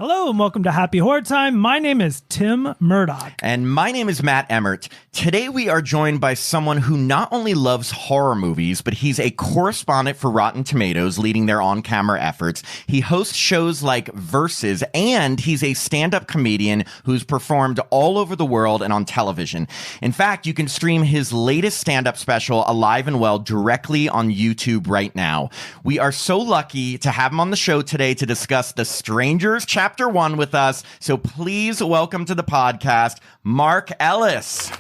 Hello and welcome to Happy Horror Time. My name is Tim Murdoch. And my name is Matt Emmert. Today we are joined by someone who not only loves horror movies, but he's a correspondent for Rotten Tomatoes, leading their on-camera efforts. He hosts shows like Versus, and he's a stand-up comedian who's performed all over the world and on television. In fact, you can stream his latest stand-up special, Alive and Well, directly on YouTube right now. We are so lucky to have him on the show today to discuss The Strangers Chapter 1 with us. So please welcome to the podcast, Mark Ellis.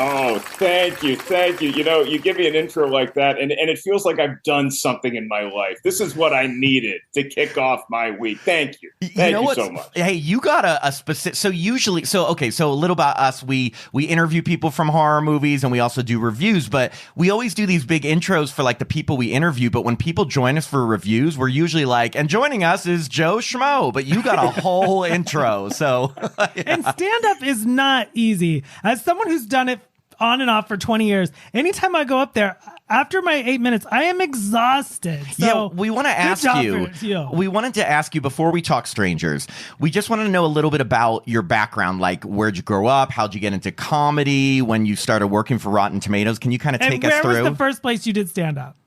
Oh, thank you. Thank you. You know, you give me an intro like that, and it feels like I've done something in my life. This is what I needed to kick off my week. Thank you. Thank you so much. Hey, you got a specific... So a little about us. We interview people from horror movies, and we also do reviews, but we always do these big intros for, like, the people we interview, but when people join us for reviews, we're usually like, and joining us is Joe Schmo, but you got a whole intro, so... Yeah. And stand-up is not easy. As someone who's done it on and off for 20 years. Anytime I go up there, after my 8 minutes, I am exhausted. So yeah, we want to ask you. We wanted to ask you before we talk Strangers. We just wanted to know a little bit about your background. Like, where'd you grow up? How'd you get into comedy? When you started working for Rotten Tomatoes? Can you kind of take us through? Where was the first place you did stand up?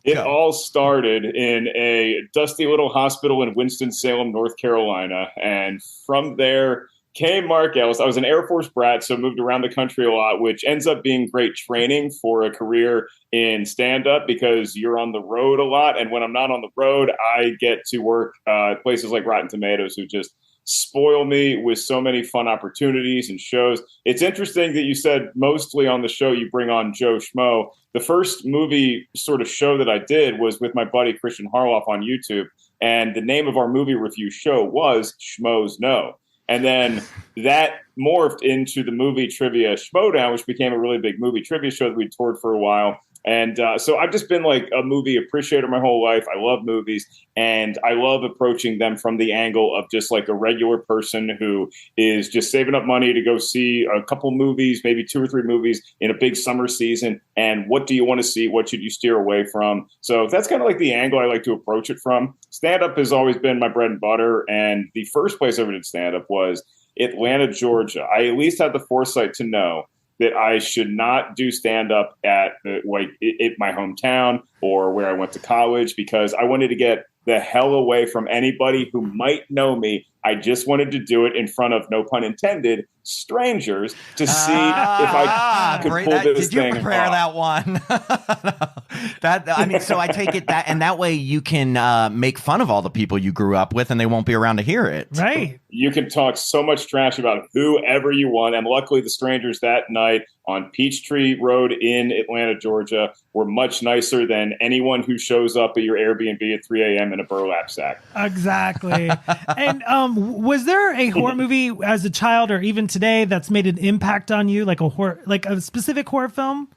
It all started in a dusty little hospital in Winston-Salem, North Carolina, and from there came Mark Ellis. I was an Air Force brat, so moved around the country a lot, which ends up being great training for a career in stand-up because you're on the road a lot. And when I'm not on the road, I get to work places like Rotten Tomatoes, who just spoil me with so many fun opportunities and shows. It's interesting that you said mostly on the show you bring on Joe Schmo. The first movie sort of show that I did was with my buddy Christian Harloff on YouTube. And the name of our movie review show was Schmoes Know. And then that morphed into the movie Trivia Schmodown, which became a really big movie trivia show that we toured for a while. And so I've just been like a movie appreciator my whole life. I love movies, and I love approaching them from the angle of just like a regular person who is just saving up money to go see a couple movies, maybe 2 or 3 movies in a big summer season. And what do you want to see? What should you steer away from? So that's kind of like the angle I like to approach it from. Stand-up has always been my bread and butter. And the first place I ever did stand-up was Atlanta, Georgia. I at least had the foresight to know that I should not do stand-up at my hometown or where I went to college, because I wanted to get the hell away from anybody who might know me. I just wanted to do it in front of, no pun intended, strangers to see if I could pull this thing off. Did you prepare that one? So I take it that, and that way you can make fun of all the people you grew up with, and they won't be around to hear it. Right. You can talk so much trash about whoever you want, and luckily the strangers that night on Peachtree Road in Atlanta, Georgia, were much nicer than anyone who shows up at your Airbnb at 3 a.m. in a burlap sack. Exactly. And was there a horror movie as a child or even today that's made an impact on you, like a specific horror film?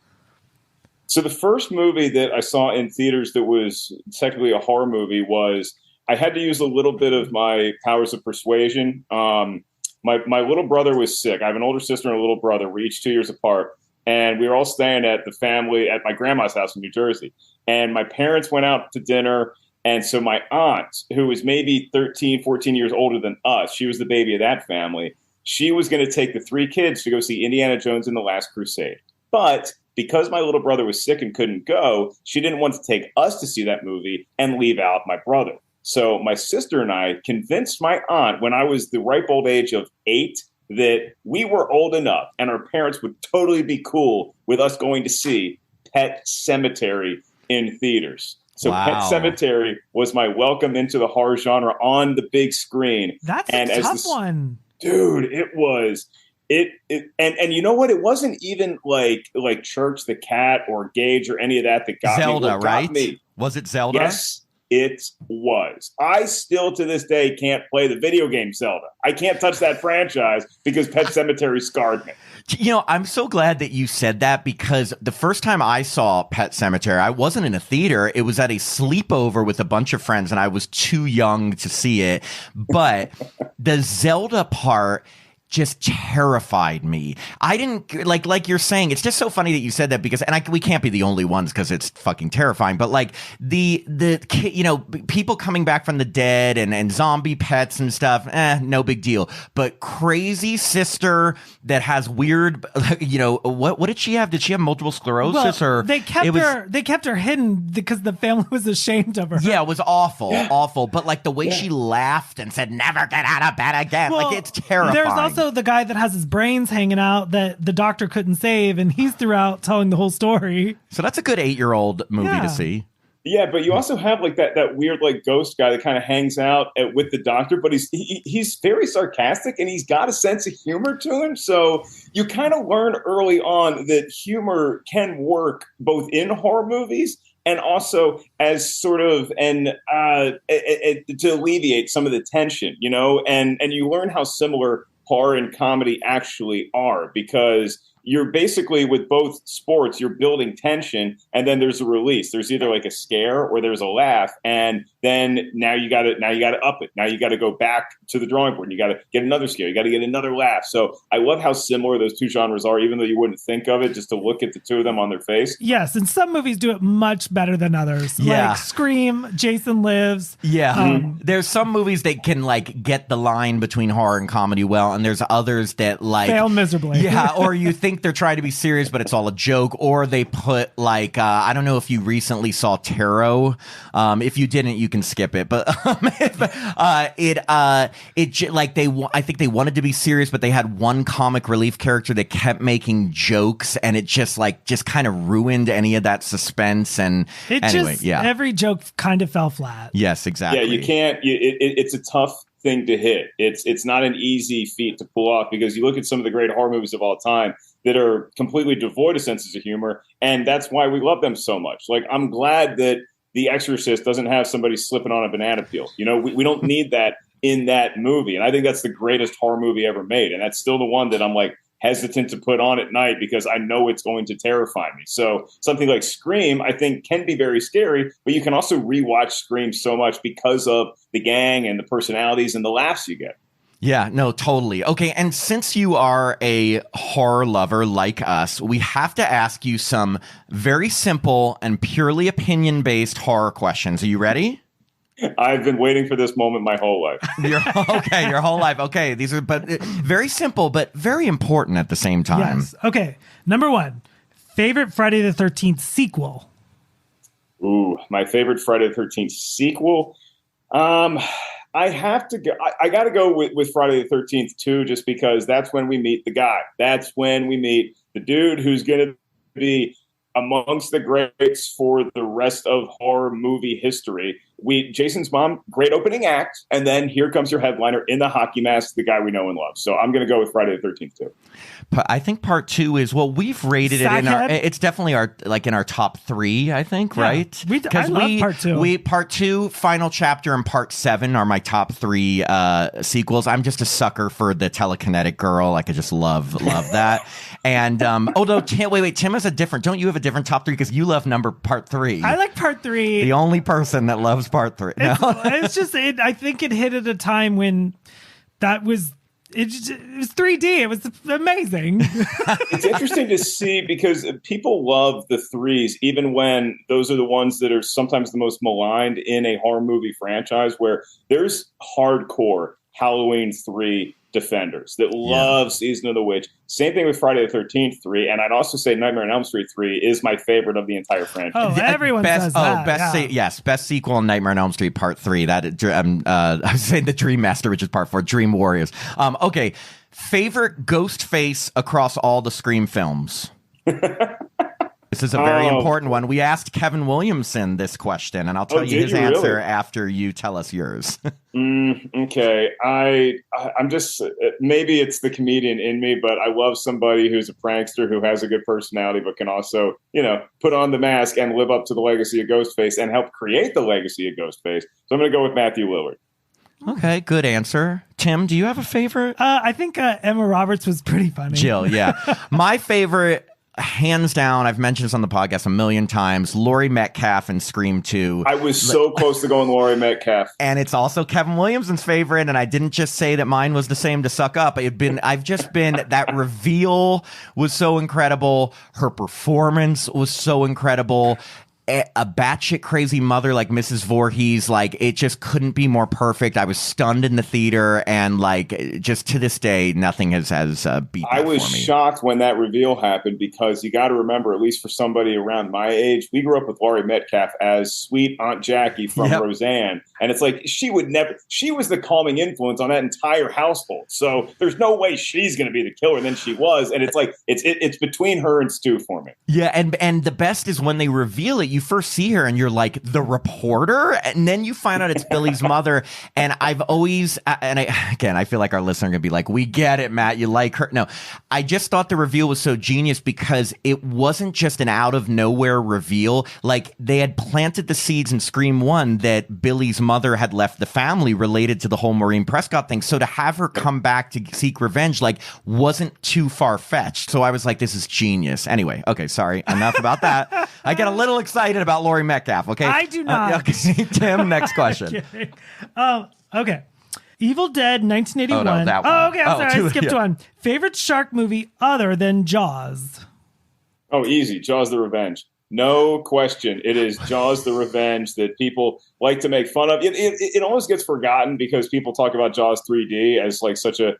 So the first movie that I saw in theaters that was technically a horror movie was, I had to use a little bit of my powers of persuasion. My little brother was sick. I have an older sister and a little brother. We're each 2 years apart. And we were all staying at the family at my grandma's house in New Jersey. And my parents went out to dinner. And so my aunt, who was maybe 13, 14 years older than us, she was the baby of that family. She was going to take the 3 kids to go see Indiana Jones and the Last Crusade. But because my little brother was sick and couldn't go, she didn't want to take us to see that movie and leave out my brother. So my sister and I convinced my aunt, when I was the ripe old age of 8, that we were old enough and our parents would totally be cool with us going to see Pet Sematary in theaters. So wow. Pet Sematary was my welcome into the horror genre on the big screen. That's a tough one. Dude, it was. And you know what? It wasn't even like Church the Cat or Gage or any of that got Zelda, me. right? Was it Zelda? Yes. It was. I still to this day can't play the video game Zelda. I can't touch that franchise because Pet Sematary scarred me. You know, I'm so glad that you said that, because the first time I saw Pet Sematary, I wasn't in a theater. It was at a sleepover with a bunch of friends, and I was too young to see it. But the Zelda part, just terrified me. I didn't like you're saying, it's just so funny that you said that because, and we can't be the only ones because it's fucking terrifying, but like the you know, people coming back from the dead and zombie pets and stuff, no big deal. But crazy sister that has weird, you know, what did she have? Did she have multiple sclerosis? Well, or they kept her hidden because the family was ashamed of her. Yeah, it was awful. But like the way she laughed and said, "Never get out of bed again," Well, like it's terrifying. There's also the guy that has his brains hanging out that the doctor couldn't save, and he's throughout telling the whole story. So that's a good 8-year-old movie to see. Yeah, but you also have like that weird like ghost guy that kind of hangs out with the doctor, but he's very sarcastic and he's got a sense of humor to him. So you kind of learn early on that humor can work both in horror movies and also as sort of to alleviate some of the tension, you know, and you learn how similar horror and comedy actually are, because you're basically, with both sports, you're building tension, and then there's a release. There's either like a scare or there's a laugh, and then now you got to up it. Now you got to go back to the drawing board. And you got to get another scare. You got to get another laugh. So I love how similar those two genres are, even though you wouldn't think of it just to look at the two of them on their face. Yes, and some movies do it much better than others. Yeah. Like Scream, Jason Lives. Yeah. There's some movies that can like get the line between horror and comedy well, and there's others that like fail miserably. Yeah, or you think they're trying to be serious, but it's all a joke, or they put like I don't know if you recently saw Tarot. If you didn't, you can skip it. But I think they wanted to be serious, but they had one comic relief character that kept making jokes, and it just kind of ruined any of that suspense. And every joke kind of fell flat. Yes, exactly. Yeah, you can't. It's a tough thing to hit. It's not an easy feat to pull off, because you look at some of the great horror movies of all time that are completely devoid of senses of humor, and that's why we love them so much. Like, I'm glad that The Exorcist doesn't have somebody slipping on a banana peel. You know, we don't need that in that movie, and I think that's the greatest horror movie ever made, and that's still the one that I'm like hesitant to put on at night because I know it's going to terrify me. So something like Scream, I think, can be very scary, but you can also rewatch Scream so much because of the gang and the personalities and the laughs you get. Yeah, no, totally. Okay, and since you are a horror lover like us, we have to ask you some very simple and purely opinion-based horror questions. Are you ready? I've been waiting for this moment my whole life. Your whole life. Okay, these are very simple, but very important at the same time. Yes. Okay, number one, favorite Friday the 13th sequel? Ooh, my favorite Friday the 13th sequel? I have to go. I got to go with Friday the 13th too, just because that's when we meet the guy. That's when we meet the dude who's going to be amongst the greats for the rest of horror movie history. Jason's mom, great opening act, and then here comes your headliner in the hockey mask, the guy we know and love. So I'm going to go with Friday the 13th too. I think part two is, well, we've rated it in our, it's definitely in our top 3, I think, yeah, right? I love part 2. Part 2, final chapter, and part 7 are my top 3 sequels. I'm just a sucker for the telekinetic girl. Like, I just love that. And although Tim has don't you have a different top 3, because you love part 3? I like part 3. The only person that loves part 3. No. It's just I think it hit at a time when that was. It was 3D. It was amazing. It's interesting to see, because people love the 3s, even when those are the ones that are sometimes the most maligned in a horror movie franchise, where there's hardcore Halloween 3 defenders that love Season of the Witch. Same thing with Friday the 13th 3, and I'd also say Nightmare on Elm Street 3 is my favorite of the entire franchise. Oh, everyone says that. Best sequel on Nightmare on Elm Street Part 3. That I was saying the Dream Master, which is Part 4. Dream Warriors. Okay, favorite ghost face across all the Scream films. This is a very important one. We asked Kevin Williamson this question, and I'll tell you his answer after you tell us yours. Okay. I'm just, maybe it's the comedian in me, but I love somebody who's a prankster who has a good personality, but can also, put on the mask and live up to the legacy of Ghostface and help create the legacy of Ghostface. So I'm going to go with Matthew Lillard. Okay, good answer. Tim, do you have a favorite? I think Emma Roberts was pretty funny. Jill, yeah. My favorite, hands down, I've mentioned this on the podcast a million times, Laurie Metcalf in Scream 2. I was so close to going Laurie Metcalf. And it's also Kevin Williamson's favorite, and I didn't just say that mine was the same to suck up. I've just been, that reveal was so incredible. Her performance was so incredible. A batshit crazy mother like Mrs. Voorhees, like, it just couldn't be more perfect. I was stunned in the theater, and like, just to this day, nothing has beat that I was for me. shocked when that reveal happened, because you got to remember, at least for somebody around my age, we grew up with Laurie Metcalf as sweet Aunt Jackie from Roseanne, and it's like she was the calming influence on that entire household. So there's no way she's going to be the killer, and then she was, and it's like it's between her and Stu for me. Yeah, and the best is when they reveal it. You first see her and you're like, the reporter, and then you find out it's Billy's mother. And I've always, I feel like our listener are gonna be like, we get it, Matt, you like her. No, I just thought the reveal was so genius because it wasn't just an out of nowhere reveal. Like, they had planted the seeds in Scream 1 that Billy's mother had left the family related to the whole Maureen Prescott thing. So to have her come back to seek revenge, like, wasn't too far fetched. So I was like, this is genius. Anyway, okay, sorry, enough about that. I get a little excited about Laurie Metcalf, okay? I do not. Okay. Tim, next question. Okay. Evil Dead 1981. Oh, no, that one. Okay, I'm sorry, I skipped one. Favorite shark movie other than Jaws? Oh, easy. Jaws the Revenge. No question. It is Jaws the Revenge that people like to make fun of. It almost gets forgotten because people talk about Jaws 3D as like such a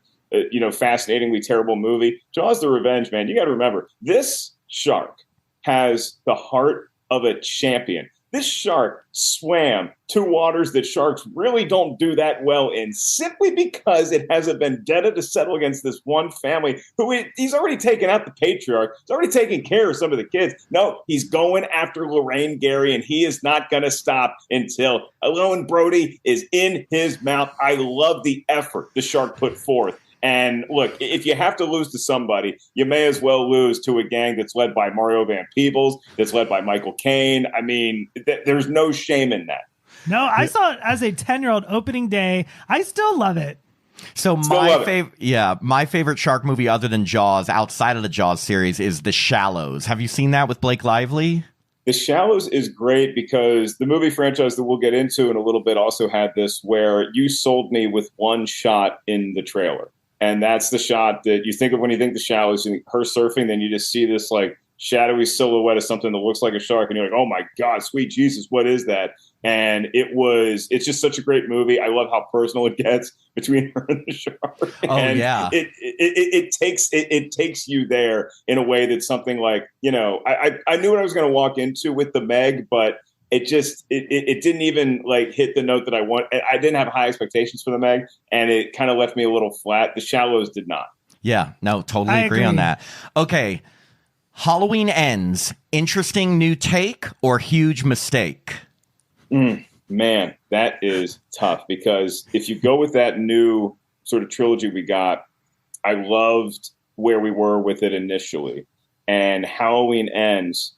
fascinatingly terrible movie. Jaws the Revenge, man, you got to remember, this shark has the heart of a champion. This shark swam to waters that sharks really don't do that well in, simply because it has a vendetta to settle against this one family who he's already taken out the patriarch. He's already taken care of some of the kids. No, he's going after Lorraine Gary, and he is not going to stop until Owen Brody is in his mouth. I love the effort the shark put forth. And look, if you have to lose to somebody, you may as well lose to a gang that's led by Mario Van Peebles, that's led by Michael Caine. I mean, there's no shame in that. No, I saw it as a 10-year-old opening day. I still love it. So my favorite shark movie other than Jaws, outside of the Jaws series, is The Shallows. Have you seen that with Blake Lively? The Shallows is great because the movie franchise that we'll get into in a little bit also had this, where you sold me with one shot in the trailer. And that's the shot that you think of when you think The Shallows, her surfing, then you just see this like shadowy silhouette of something that looks like a shark. And you're like, oh my God, sweet Jesus, what is that? And it's just such a great movie. I love how personal it gets between her and the shark. Oh, and yeah. It takes you there in a way that's something like, I knew what I was going to walk into with the Meg, but it didn't even like hit the note that I want. I didn't have high expectations for the Meg, and it kind of left me a little flat. The Shallows did not. Yeah, no, totally agree on that. Okay. Halloween Ends. Interesting new take or huge mistake? Man, that is tough, because if you go with that new sort of trilogy we got, I loved where we were with it initially. And Halloween Ends,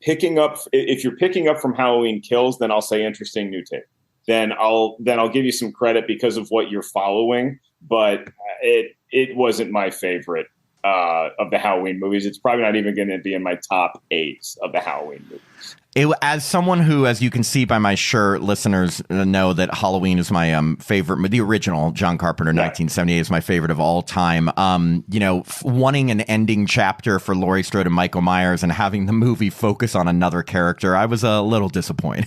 if you're picking up from Halloween Kills, then I'll say interesting new take. Then I'll give you some credit because of what you're following, but it wasn't my favorite of the Halloween movies. It's probably not even going to be in my top 8 of the Halloween movies. As someone who, as you can see by my shirt, listeners know that Halloween is my favorite. The original John Carpenter 1978 is my favorite of all time. Wanting an ending chapter for Laurie Strode and Michael Myers and having the movie focus on another character, I was a little disappointed.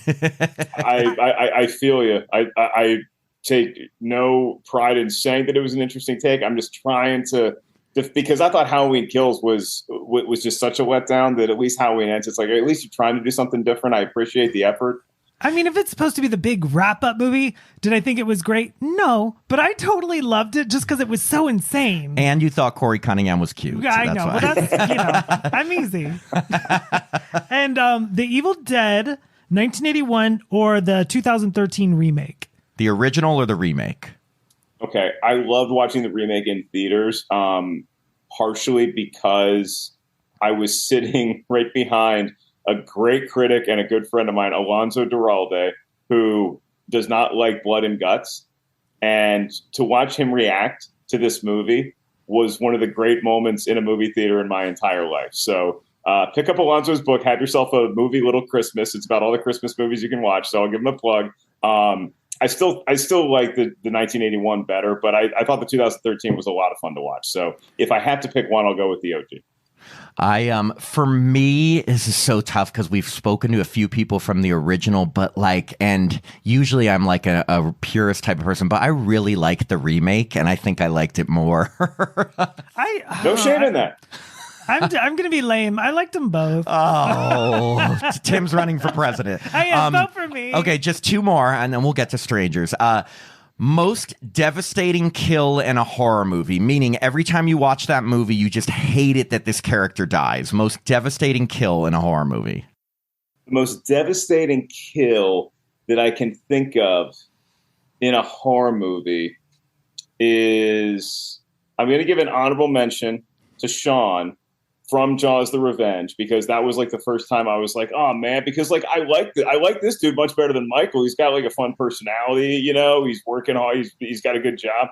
I feel you. I take no pride in saying that it was an interesting take. I'm just trying to. Because I thought Halloween Kills was just such a letdown that at least Halloween Ends, it's like, at least you're trying to do something different. I appreciate the effort. I mean, if it's supposed to be the big wrap-up movie, did I think it was great? No, but I totally loved it just because it was so insane. And you thought Corey Cunningham was cute. Yeah, I know, but that's, I'm easy. And The Evil Dead, 1981, or the 2013 remake? The original or the remake? Okay, I loved watching the remake in theaters, partially because I was sitting right behind a great critic and a good friend of mine, Alonso Duralde, who does not like blood and guts. And to watch him react to this movie was one of the great moments in a movie theater in my entire life. So pick up Alonzo's book, have yourself a movie, Little Christmas. It's about all the Christmas movies you can watch. So I'll give him a plug. I still like the 1981 better, but I thought the 2013 was a lot of fun to watch. So if I had to pick one, I'll go with the OG. For me, this is so tough because we've spoken to a few people from the original, but and usually I'm like a purist type of person, but I really like the remake, and I think I liked it more. No shame in that. I'm going to be lame. I liked them both. Oh, Tim's running for president. I am. Vote for me. Okay, just two more, and then we'll get to strangers. Most devastating kill in a horror movie, meaning every time you watch that movie, you just hate it that this character dies. Most devastating kill in a horror movie. The most devastating kill that I can think of in a horror movie is, I'm going to give an honorable mention to Sean from Jaws: The Revenge, because that was like the first time I was like, oh man, because like I like this dude much better than Michael. He's got like a fun personality, you know, he's working hard, he's got a good job.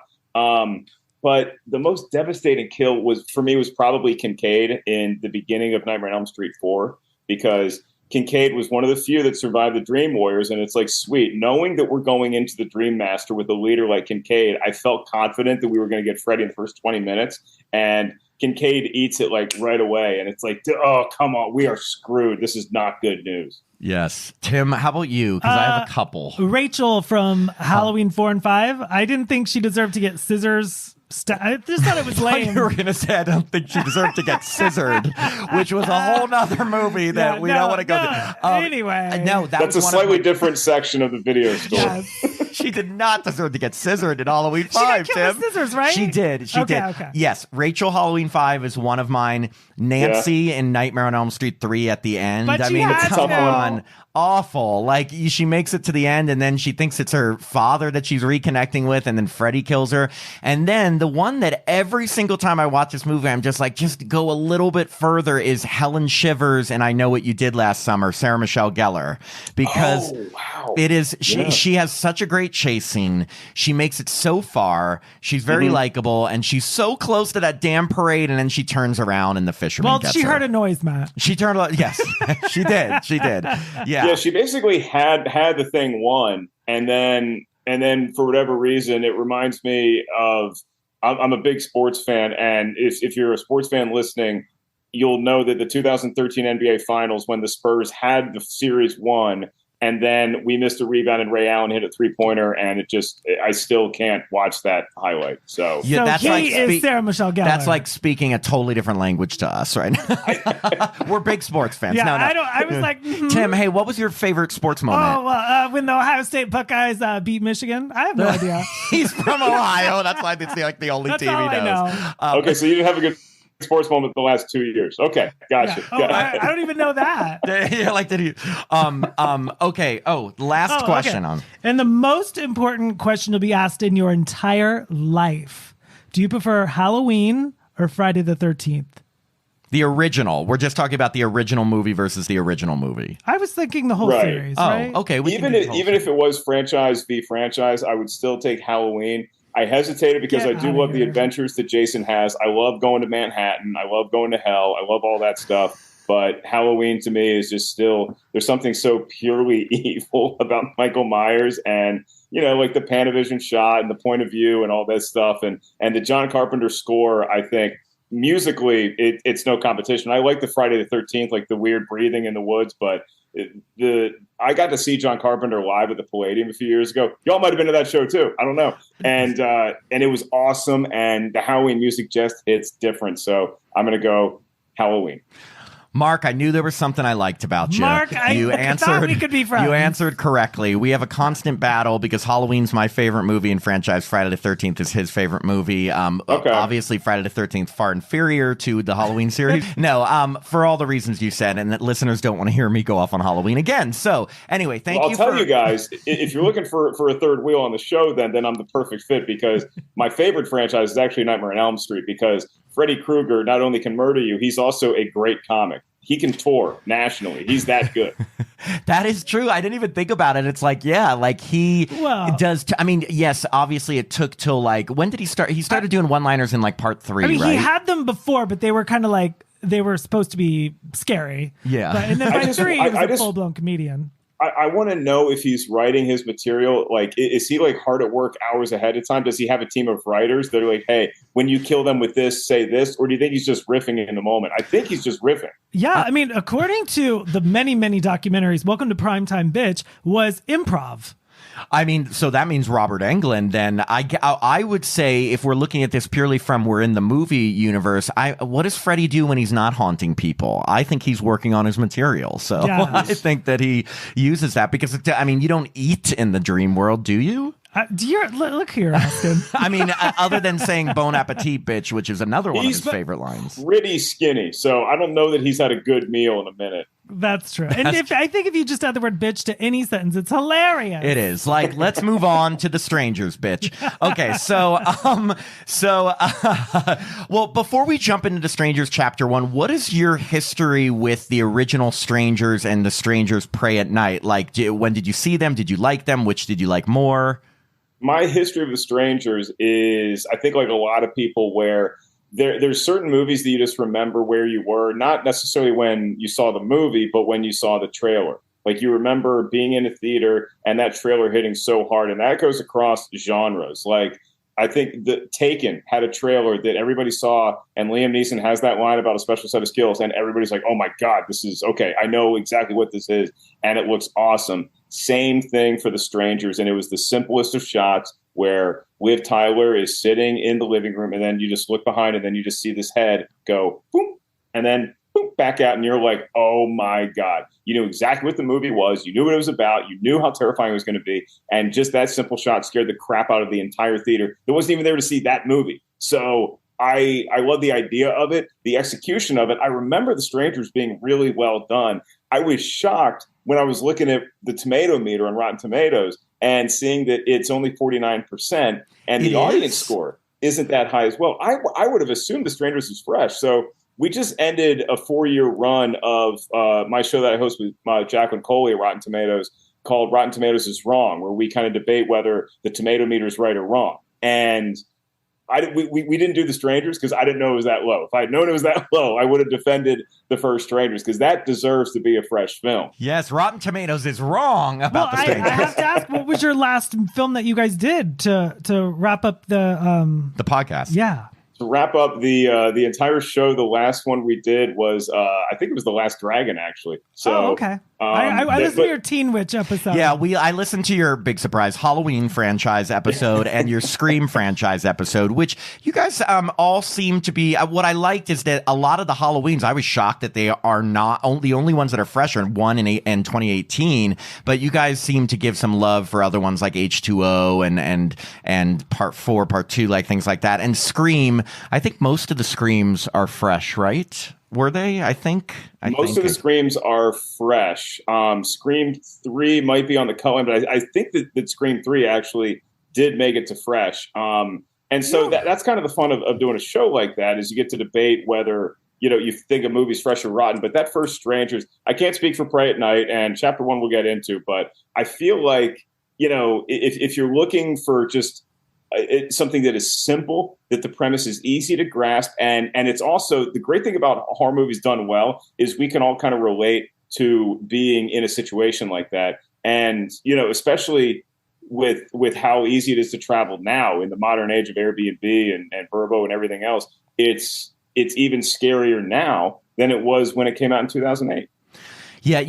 But the most devastating kill was probably Kincaid in the beginning of Nightmare on Elm Street 4, because Kincaid was one of the few that survived the Dream Warriors, and it's like, sweet, knowing that we're going into the Dream Master with a leader like Kincaid, I felt confident that we were going to get Freddy in the first 20 minutes, and Kincaid eats it like right away, and it's like, oh, come on, we are screwed. This is not good news. Yes. Tim, how about you? Because I have a couple. Rachel from Halloween 4 and 5. I didn't think she deserved to get scissors. I just thought it was lame. You were going to say, I don't think she deserved to get scissored, which was a whole nother movie that we don't want to go to. Anyway. No, that's a slightly different section of the video store. Yes. She did not deserve to get scissored in Halloween 5, She got killed Tim. with scissors, right? She did. She did. Okay. Yes, Rachel Halloween 5 is one of mine. Nancy in Nightmare on Elm Street 3 at the end. But I she mean, had come to. on. Awful. Like, she makes it to the end, and then she thinks it's her father that she's reconnecting with, and then Freddy kills her. And then the one that every single time I watch this movie, I'm just like, just go a little bit further, is Helen Shivers and I Know What You Did Last Summer, Sarah Michelle Gellar. Because it is, she has such a great chase scene. She makes it so far. She's very likable, and she's so close to that damn parade, and then she turns around and the fisherman gets she her. heard a noise, Matt. She turned, yes, she did. She did. Yeah. Yeah, she basically had the thing won, and then for whatever reason, it reminds me of, I'm a big sports fan, and if you're a sports fan listening, you'll know that the 2013 NBA Finals, when the Spurs had the series won, and then we missed a rebound and Ray Allen hit a 3-pointer, and I still can't watch that highlight. So that's is Sarah Michelle Gellar. That's like speaking a totally different language to us right now. We're big sports fans. Yeah, No. I was like, Tim, hey, what was your favorite sports moment? Oh, when the Ohio State Buckeyes beat Michigan. I have no idea. He's from Ohio. That's why it's the only That's team all he I knows. know. Okay, so you didn't have a good sports moment the last 2 years. Okay, gotcha. Yeah. I don't even know that. Yeah, like did you? Okay. Oh, last question on. And the most important question to be asked in your entire life: do you prefer Halloween or Friday the 13th? The original. We're just talking about the original movie versus the original movie. I was thinking the whole series. Right? Okay. Even if it was franchise v franchise, I would still take Halloween. I hesitated because I do love the adventures that Jason has. I love going to Manhattan. I love going to hell. I love all that stuff. But Halloween to me is just still, there's something so purely evil about Michael Myers, and, you know, like the Panavision shot and the point of view and all that stuff. And the John Carpenter score, I think musically, it's no competition. I like the Friday the 13th, like the weird breathing in the woods, but I got to see John Carpenter live at the Palladium a few years ago. Y'all might have been to that show too. I don't know. And it was awesome. And the Halloween music just hits different. So I'm going to go Halloween. Mark, I knew there was something I liked about you. Mark, you thought we could be friends. You answered correctly. We have a constant battle because Halloween's my favorite movie in franchise. Friday the 13th is his favorite movie. Obviously, Friday the 13th far inferior to the Halloween series. No, for all the reasons you said, and that listeners don't want to hear me go off on Halloween again. So anyway, thank you. I'll tell you guys, if you're looking for a third wheel on the show, then I'm the perfect fit, because my favorite franchise is actually Nightmare on Elm Street, because Freddy Krueger not only can murder you, he's also a great comic. he can tour nationally. He's that good. That is true. I didn't even think about it. It's like, yeah, like he does. I mean, yes, obviously it took till like, when did he start? He started doing one-liners in like part 3, I mean, right? he had them before, but they were kind of like, they were supposed to be scary. Yeah. But, and then by 3, he was a full-blown comedian. I want to know if he's writing his material. Like, is he like hard at work hours ahead of time? Does he have a team of writers that are like, hey, when you kill them with this, say this? Or do you think he's just riffing in the moment? I think he's just riffing. Yeah, I mean, according to the many, many documentaries, Welcome to Primetime Bitch was improv. I mean, so that means Robert Englund. Then I would say, if we're looking at this purely from we're in the movie universe, what does Freddie do when he's not haunting people? I think he's working on his material. So Yes. I think that he uses that because, I mean, you don't eat in the dream world, do you? Look here, Austin. I mean, other than saying bon appetit, bitch, which is another one of his favorite lines. Pretty skinny. So I don't know that he's had a good meal in a minute. That's true. And I think if you just add the word bitch to any sentence, it's hilarious. It is. Like, let's move on to the strangers, bitch. Okay, well, before we jump into the strangers chapter 1, what is your history with the original strangers and the strangers pray at night? Like, when did you see them? Did you like them? Which did you like more? My history of the strangers is, I think like a lot of people, where there's certain movies that you just remember where you were, not necessarily when you saw the movie, but when you saw the trailer. Like, you remember being in a theater and that trailer hitting so hard, and that goes across genres. Like, I think the Taken had a trailer that everybody saw, and Liam Neeson has that line about a special set of skills, and everybody's like, oh my God, this is okay. I know exactly what this is, and it looks awesome. Same thing for the strangers, and it was the simplest of shots where Liv Tyler is sitting in the living room, and then you just look behind, and then you just see this head go boom, and then boom, back out, and you're like, oh my God. You knew exactly what the movie was. You knew what it was about. You knew how terrifying it was going to be. And just that simple shot scared the crap out of the entire theater that wasn't even there to see that movie. So I love the idea of it, the execution of it. I remember The Strangers being really well done. I was shocked when I was looking at the tomato meter on Rotten Tomatoes and seeing that it's only 49%, and the audience score isn't that high as well. I would have assumed The Strangers was fresh. So we just ended a 4-year run of my show that I host with Jacqueline Coley at Rotten Tomatoes, called Rotten Tomatoes is Wrong, where we kind of debate whether the tomato meter is right or wrong. And we didn't do The Strangers because I didn't know it was that low. If I had known it was that low, I would have defended the first Strangers, because that deserves to be a fresh film. Yes, Rotten Tomatoes is wrong about The Strangers. I have to ask, what was your last film that you guys did to wrap up the podcast? Yeah. To wrap up the entire show, the last one we did was I think it was The Last Dragon, actually. So, okay. I listened to your Teen Witch episode. Yeah, I listened to your big surprise Halloween franchise episode and your Scream franchise episode, which you guys all seem to be. What I liked is that a lot of the Halloweens, I was shocked that they are not the only ones that are fresh are one in 2018, but you guys seem to give some love for other ones like H2O and Part 4, Part 2, like things like that. And Scream, I think most of the Screams are fresh, right? Were they? I think most of the Screams are fresh. Scream 3 might be on the cut line, but I think that Scream 3 actually did make it to fresh. And so that's kind of the fun of doing a show like that, is you get to debate whether, you think a movie's fresh or rotten. But that first Strangers, I can't speak for Pray at Night, and chapter 1 we'll get into, but I feel like, if you're looking for just it's something that is simple, that the premise is easy to grasp. And it's also, the great thing about horror movies done well is we can all kind of relate to being in a situation like that. And, especially with how easy it is to travel now in the modern age of Airbnb and Vrbo and everything else, it's even scarier now than it was when it came out in 2008. Yeah,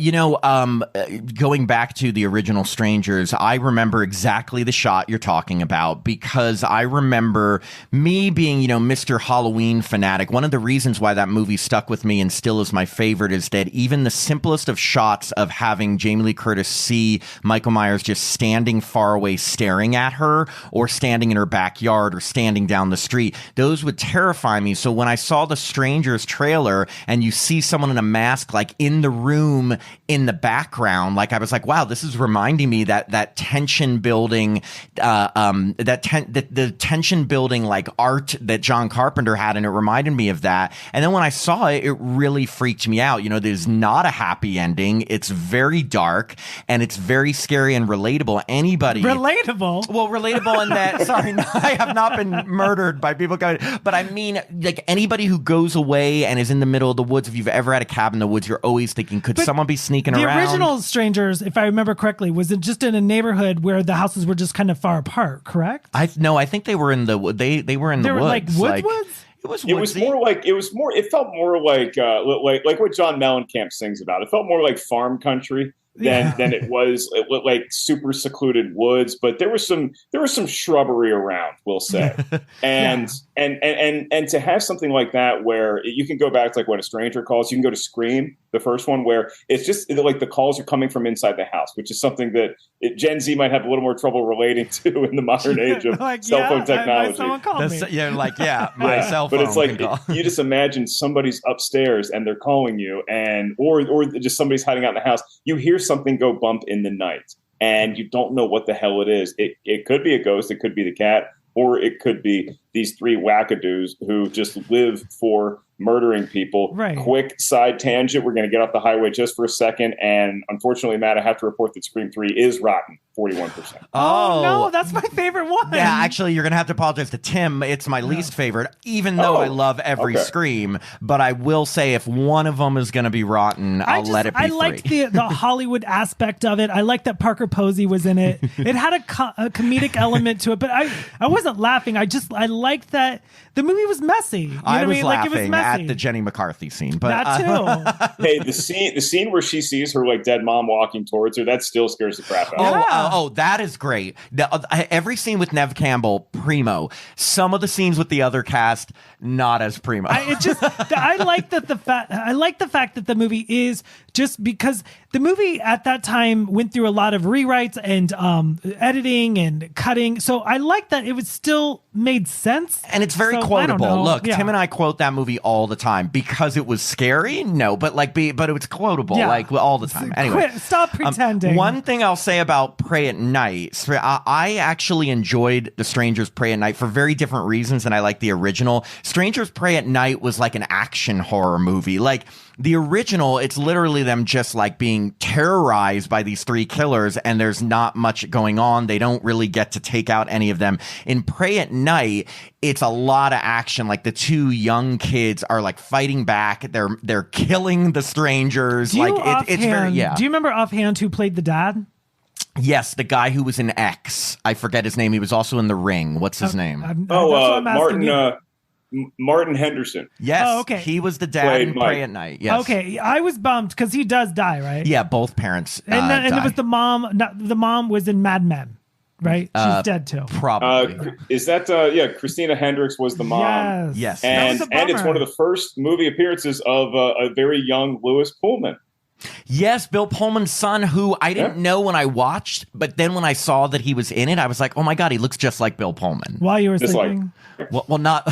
going back to the original Strangers, I remember exactly the shot you're talking about, because I remember me being, Mr. Halloween fanatic. One of the reasons why that movie stuck with me and still is my favorite is that even the simplest of shots of having Jamie Lee Curtis see Michael Myers just standing far away staring at her, or standing in her backyard, or standing down the street, those would terrify me. So when I saw the Strangers trailer and you see someone in a mask like in the room room in the background. Like I was like, wow, this is reminding me that tension building, the tension building like art that John Carpenter had, and it reminded me of that. And then when I saw it, it really freaked me out. You know, there's not a happy ending. It's very dark and it's very scary and relatable. Anybody Relatable? Well, relatable in that, sorry, no, I have not been murdered by people going, but I mean, like anybody who goes away and is in the middle of the woods, if you've ever had a cabin in the woods, you're always thinking, could someone be sneaking around? The original Strangers, if I remember correctly, was it just in a neighborhood where the houses were just kind of far apart, correct? I think they were in the they were in the They were woods. like woods? It felt more like what John Mellencamp sings about. It felt more like farm country than it was like super secluded woods, but there was some shrubbery around, we'll say. And to have something like that where you can go back to like what A Stranger Calls, you can go to Scream, the first one, where it's just like the calls are coming from inside the house, which is something that Gen Z might have a little more trouble relating to in the modern age of cell phone technology. Someone called me. My cell phone. But it's like you just imagine somebody's upstairs and they're calling you, and or just somebody's hiding out in the house. You hear something go bump in the night, and you don't know what the hell it is. It could be a ghost, it could be the cat, or it could be these three wackadoos who just live for murdering people. Right. Quick side tangent. We're going to get off the highway just for a second. And unfortunately, Matt, I have to report that Scream 3 is rotten, 41%. Oh, no, that's my favorite one. Yeah, actually, you're going to have to apologize to Tim. It's my least favorite, even though I love every Scream. But I will say if one of them is going to be rotten, I'll let it be I liked the Hollywood aspect of it. I liked that Parker Posey was in it. It had a comedic element to it, but I wasn't laughing. I liked that the movie was messy. You know I was what I mean? laughing Like, it was messy. at the Jenny McCarthy scene, but that too. Hey, the scene where she sees her like dead mom walking towards her, that still scares the crap out of her. Oh, that is great. Every scene with Nev Campbell, primo. Some of the scenes with the other cast, not as primo. I like the fact that the movie is just because the movie at that time went through a lot of rewrites and editing and cutting. So I like that it was still made sense. And it's very quotable. Look, Tim and I quote that movie all the time because it was scary. No, but it was quotable like all the time. Anyway, stop pretending. One thing I'll say about Pray at Night, I actually enjoyed The Strangers Pray at Night for very different reasons than I like the original. Strangers Pray at Night was like an action horror movie. Like the original, it's literally them just like being terrorized by these three killers, and there's not much going on. They don't really get to take out any of them. In Pray at Night, it's a lot of action. Like the two young kids are like fighting back. They're killing the strangers. It's very yeah. Do you remember offhand who played the dad? Yes, the guy who was in X. I forget his name. He was also in The Ring. What's his name? Martin Henderson. Yes. Oh, okay. He was the dad in Pray at Night. Yes. Okay. I was bummed because he does die, right? Yeah, both parents and it was the mom. The mom was in Mad Men, right? She's dead too. Probably. Is that Christina Hendricks was the mom. Yes. And it's one of the first movie appearances of a very young Lewis Pullman. Yes, Bill Pullman's son, who I didn't know when I watched, but then when I saw that he was in it, I was like, oh my God, he looks just like Bill Pullman. While you were sleeping? Well, not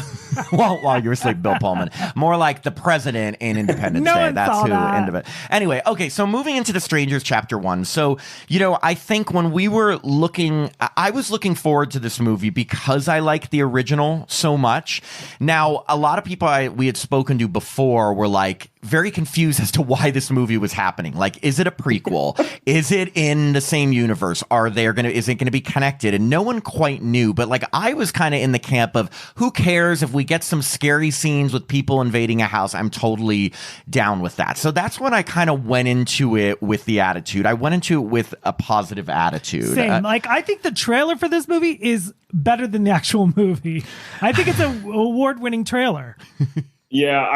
while you were asleep, Bill Pullman. More like the president in Independence Day. That's who. Anyway, okay, so moving into The Strangers Chapter 1. So, I think when we were looking, I was looking forward to this movie because I like the original so much. Now, a lot of people we had spoken to before were like, very confused as to why this movie was happening. Like, is it a prequel? Is it in the same universe? Is it gonna be connected? And no one quite knew, but like I was kind of in the camp of who cares if we get some scary scenes with people invading a house? I'm totally down with that. So that's when I kind of went into it with the attitude. I went into it with a positive attitude. Same. I think the trailer for this movie is better than the actual movie. I think it's an award-winning trailer. Yeah,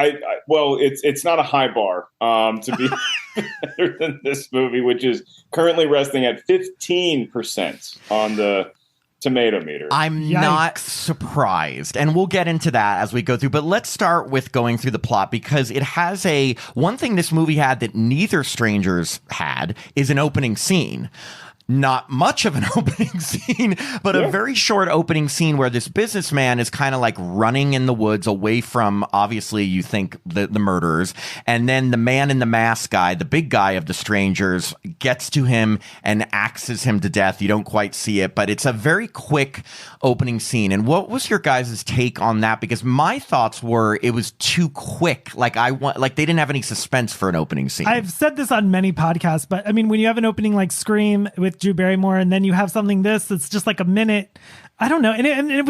it's not a high bar to be better than this movie, which is currently resting at 15% on the tomato meter. I'm not surprised, and we'll get into that as we go through, but let's start with going through the plot because it has one thing this movie had that neither Strangers had is an opening scene. not much of an opening scene, but a very short opening scene where this businessman is kind of like running in the woods away from, obviously, you think the murderers. And then the man in the mask guy, the big guy of the strangers, gets to him and axes him to death. You don't quite see it, but it's a very quick opening scene. And what was your guys' take on that? Because my thoughts were it was too quick. Like they didn't have any suspense for an opening scene. I've said this on many podcasts, but I mean, when you have an opening like Scream with Drew Barrymore, and then you have something that's just like a minute. I don't know, and it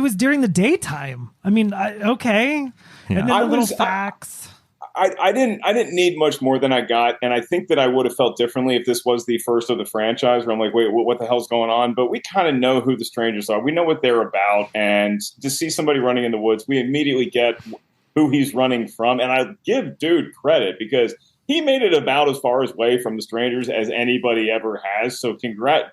was during the daytime. I mean, okay, and then the little facts. I didn't need much more than I got, and I think that I would have felt differently if this was the first of the franchise. Where I'm like, wait, what the hell's going on? But we kind of know who the strangers are. We know what they're about, and to see somebody running in the woods, we immediately get who he's running from. And I give dude credit because he made it about as far away from the strangers as anybody ever has. So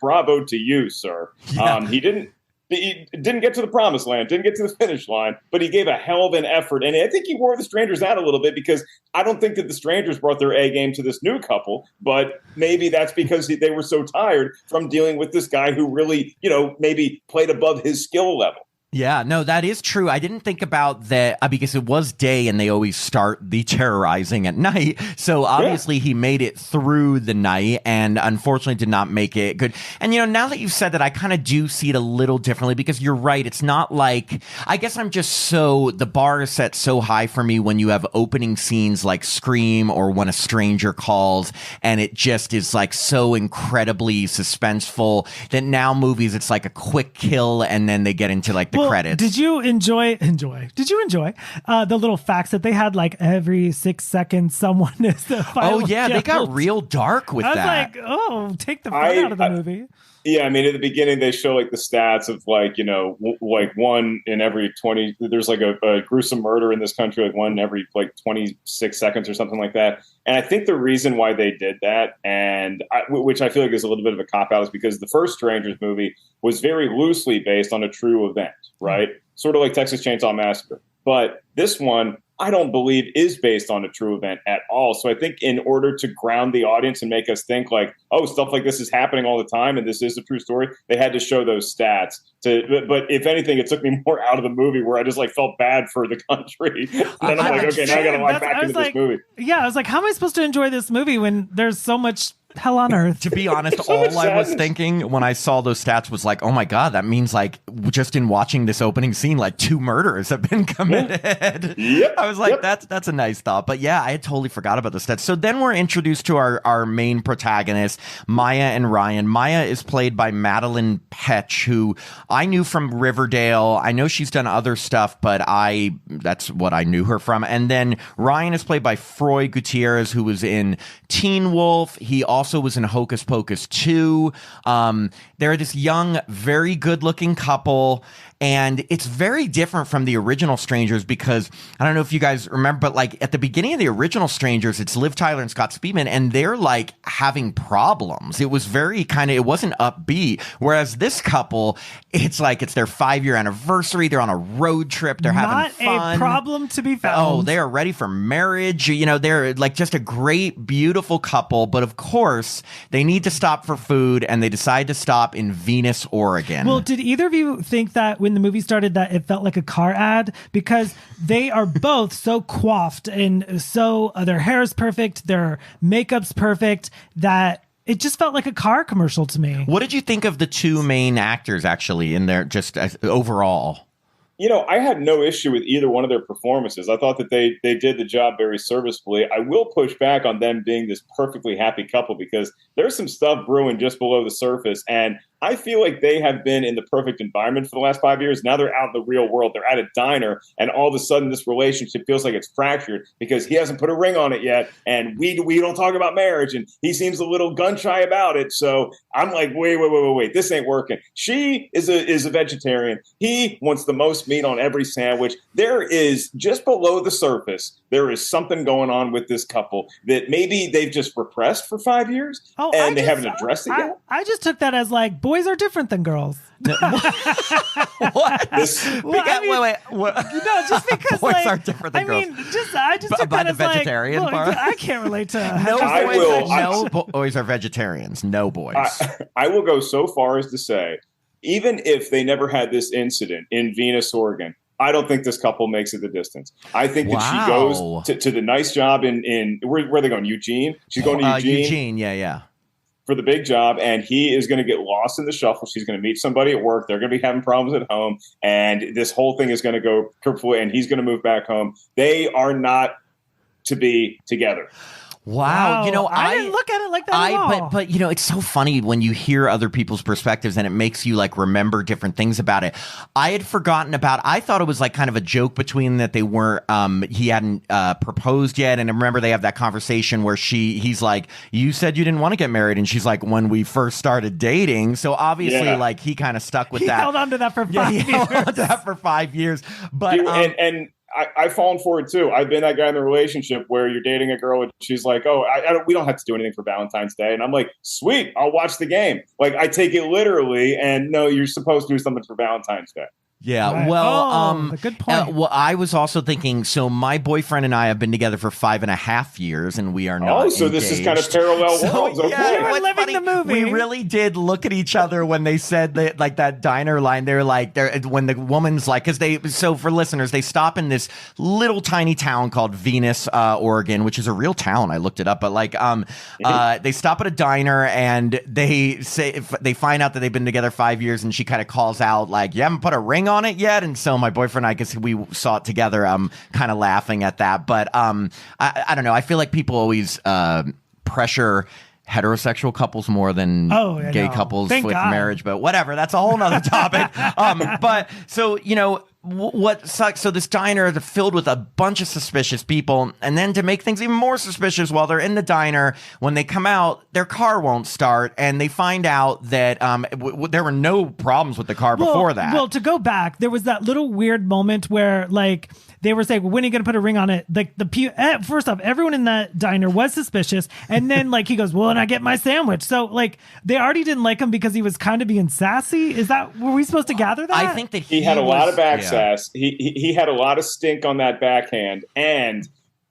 bravo to you, sir. Yeah. He didn't get to the promised land, didn't get to the finish line, but he gave a hell of an effort. And I think he wore the strangers out a little bit because I don't think that the strangers brought their A game to this new couple, but maybe that's because they were so tired from dealing with this guy who really, maybe played above his skill level. Yeah, no, that is true. I didn't think about that because it was day and they always start the terrorizing at night. So obviously he made it through the night and unfortunately did not make it good. And, now that you've said that, I kind of do see it a little differently because you're right. It's not like, I guess I'm just the bar is set so high for me when you have opening scenes like Scream or When a Stranger Calls, and it just is like so incredibly suspenseful that now movies, it's like a quick kill and then they get into like the credits. Did you enjoy the little facts that they had, like every 6 seconds someone is the final killed? They got real dark with that. I was like, take the fun out of the movie. Yeah, I mean, at the beginning, they show like the stats of like, like one in every 20, there's like a gruesome murder in this country, like one every like 26 seconds or something like that. And I think the reason why they did that, which I feel like is a little bit of a cop-out, is because the first Strangers movie was very loosely based on a true event, right? Sort of like Texas Chainsaw Massacre. But this one, I don't believe is based on a true event at all. So I think in order to ground the audience and make us think like, oh, stuff like this is happening all the time and this is a true story, they had to show those stats. But if anything, it took me more out of the movie where I just like felt bad for the country. And then I'm like, okay, now I got to walk back into this movie. Yeah, I was like, how am I supposed to enjoy this movie when there's so much hell on earth? To be honest, all I was thinking when I saw those stats was like, oh my God, that means like just in watching this opening scene, like 2 murders have been committed. Yep. I was like, that's a nice thought. But yeah, I had totally forgot about the stats. So then we're introduced to our main protagonists, Maya and Ryan. Maya is played by Madeline Petch, who I knew from Riverdale. I know she's done other stuff, but that's what I knew her from. And then Ryan is played by Froy Gutierrez, who was in Teen Wolf. He also was in Hocus Pocus 2. They're this young, very good-looking couple, and it's very different from the original Strangers because I don't know if you guys remember, but like at the beginning of the original Strangers, it's Liv Tyler and Scott Speedman, and they're like having problems. It was very it wasn't upbeat. Whereas this couple, it's like it's their 5-year anniversary. They're on a road trip. They're having fun. Not a problem to be found. Oh, they are ready for marriage. They're like just a great, beautiful couple. But of course, they need to stop for food, and they decide to stop in Venus, Oregon. Well, did either of you think that when the movie started that it felt like a car ad? Because they are both so coiffed and so their hair is perfect, their makeup's perfect, that it just felt like a car commercial to me. What did you think of the 2 main actors actually in their just overall? I had no issue with either one of their performances. I thought that they did the job very serviceably. I will push back on them being this perfectly happy couple because there's some stuff brewing just below the surface. And I feel like they have been in the perfect environment for the last 5 years. Now they're out in the real world. They're at a diner, and all of a sudden this relationship feels like it's fractured because he hasn't put a ring on it yet, and we don't talk about marriage, and he seems a little gun shy about it. So I'm like, wait, this ain't working. She is a vegetarian. He wants the most meat on every sandwich. There is, just below the surface, there is something going on with this couple that maybe they've just repressed for 5 years, and they haven't addressed it yet. I just took that as like boys are different than girls. What? Wait. What? No, just because boys like, are different than girls. I just took by that the as vegetarian like, part? I can't relate to. No boys are vegetarians. No boys. I will go so far as to say, even if they never had this incident in Venus, Oregon, I don't think this couple makes it the distance. I think that she goes to the nice job in where are they going? Eugene? She's going to Eugene. Eugene, yeah. For the big job, and he is going to get lost in the shuffle. She's going to meet somebody at work. They're going to be having problems at home, and this whole thing is going to go completely, and he's going to move back home. They are not to be together. Wow. You know, I didn't look at it like that at all. But you know, it's so funny when you hear other people's perspectives and it makes you like remember different things about it. I had forgotten I thought it was like kind of a joke between that they weren't, he hadn't proposed yet. And I remember they have that conversation where he's like, you said you didn't want to get married. And she's like, when we first started dating. So obviously like he kind of stuck with that. He held on to that for 5 years. Held on to that for 5 years. But, and I've fallen for it too. I've been that guy in the relationship where you're dating a girl and she's like, "Oh, we don't have to do anything for Valentine's Day," and I'm like, "Sweet, I'll watch the game." Like I take it literally, and no, you're supposed to do something for Valentine's Day. Yeah, right. Well, a good point. Well, I was also thinking. So my boyfriend and I have been together for 5.5 years, and we are not. Oh, so engaged. this is kind of parallel worlds. Okay. You were living the movie. We really did look at each other when they said that, like that diner line. They're like, when the woman's like, because they. So for listeners, they stop in this little tiny town called Venus, Oregon, which is a real town. I looked it up, but like, they stop at a diner and they say they find out that they've been together 5 years, and she kind of calls out like, "You haven't put a ring on it yet." And so my boyfriend and I guess we saw it together, kind of laughing at that, but I don't know, I feel like people always pressure heterosexual couples more than gay couples with marriage, but whatever, that's a whole nother topic. But so, you know, what sucks, so this diner is filled with a bunch of suspicious people, and then to make things even more suspicious, while they're in the diner, when they come out, their car won't start, and they find out that there were no problems with the car before that. Well, to go back, there was that little weird moment where like they were saying, when are you going to put a ring on it? Like first off, everyone in that diner was suspicious, and then like he goes, well, and I get my sandwich. So like they already didn't like him because he was kind of being sassy. Were we supposed to gather that? I think that he had a lot of back sass. He had a lot of stink on that backhand, and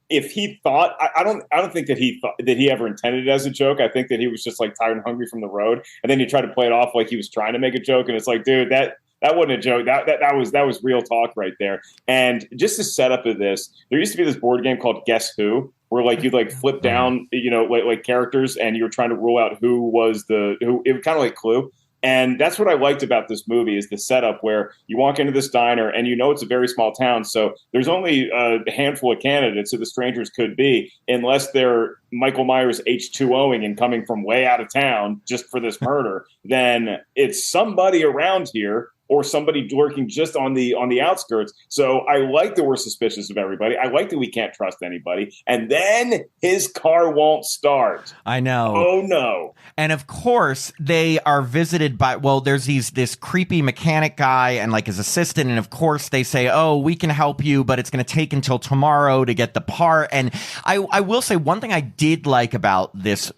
if he thought, I don't think that he thought that he ever intended it as a joke. I think that he was just like tired and hungry from the road, and then he tried to play it off like he was trying to make a joke, and it's like, dude, that wasn't a joke. That was real talk right there. And just the setup of this, there used to be this board game called Guess Who, where like you'd like flip down, you know, like characters, and you were trying to rule out who was who. It was kind of like Clue. And that's what I liked about this movie, is the setup where you walk into this diner and you know it's a very small town. So there's only a handful of candidates who the strangers could be, unless they're Michael Myers H2Oing and coming from way out of town just for this murder. Then it's somebody around here or somebody lurking just on the outskirts. So I like that we're suspicious of everybody. I like that we can't trust anybody. And then his car won't start. I know. Oh, no. And of course, they are visited by, well, there's this creepy mechanic guy and like his assistant. And of course, they say, oh, we can help you, but it's going to take until tomorrow to get the part. And I will say one thing I did like about this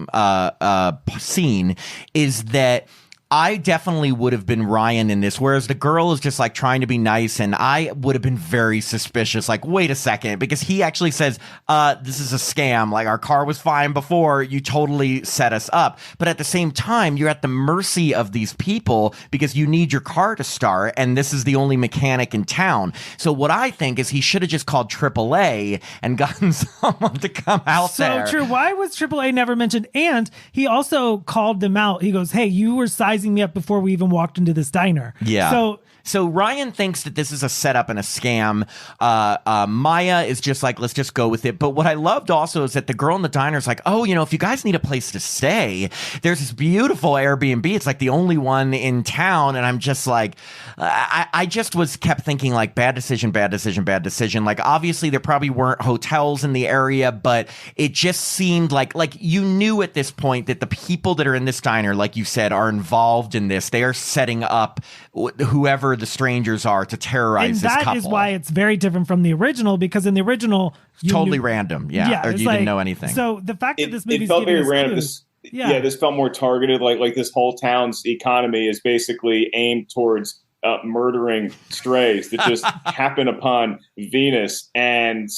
scene is that I definitely would have been Ryan in this, whereas the girl is just like trying to be nice, and I would have been very suspicious. Like, wait a second, because he actually says, this is a scam. Like, our car was fine before, you totally set us up. But at the same time, you're at the mercy of these people because you need your car to start, and this is the only mechanic in town. So what I think is he should have just called AAA and gotten someone to come out there. So true. Why was AAA never mentioned? And he also called them out. He goes, hey, you were sizing me up before we even walked into this diner. Yeah. So Ryan thinks that this is a setup and a scam. Maya is just like, let's just go with it. But what I loved also is that the girl in the diner is like, oh, you know, if you guys need a place to stay, there's this beautiful Airbnb. It's like the only one in town. And I'm just like, I just kept thinking like bad decision, bad decision, bad decision. Like obviously there probably weren't hotels in the area, but it just seemed like you knew at this point that the people that are in this diner, like you said, are involved in this. They are setting up whoever the strangers are to terrorize this couple. And that is why it's very different from the original, because in the original totally random. Yeah. Or you didn't know anything. So the fact that this movie felt very random. Yeah, this felt more targeted. Like this whole town's economy is basically aimed towards murdering strays that just happen upon Venus. And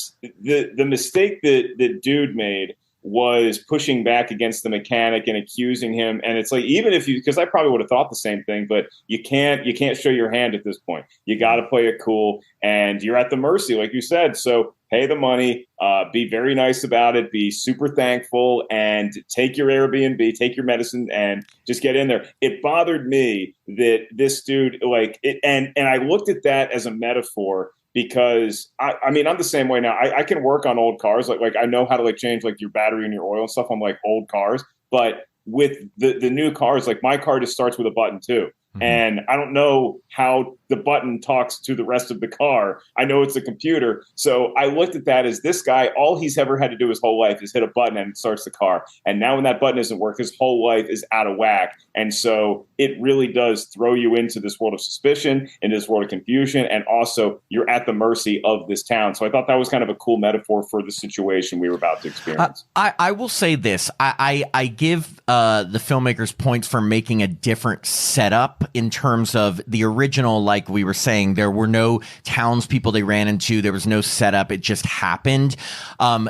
the mistake that dude made was pushing back against the mechanic and accusing him. And it's like, even if you, because I probably would have thought the same thing, but you can't show your hand at this point. You got to play it cool, and you're at the mercy, like you said. So pay the money, be very nice about it, be super thankful, and take your Airbnb, take your medicine, and just get in there. It bothered me that this dude, like, it, and I looked at that as a metaphor, because I mean, I'm the same way now. I can work on old cars. Like I know how to like change like your battery and your oil and stuff on like old cars. But with the new cars, like my car just starts with a button too. Mm-hmm. And I don't know how the button talks to the rest of the car. I know it's a computer. So I looked at that as this guy, all he's ever had to do his whole life is hit a button and it starts the car. And now when that button doesn't work, his whole life is out of whack. And so it really does throw you into this world of suspicion, into this world of confusion. And also you're at the mercy of this town. So I thought that was kind of a cool metaphor for the situation we were about to experience. I will say this. I give the filmmakers points for making a different setup in terms of the original. Like we were saying, there were no townspeople they ran into. There was no setup. It just happened.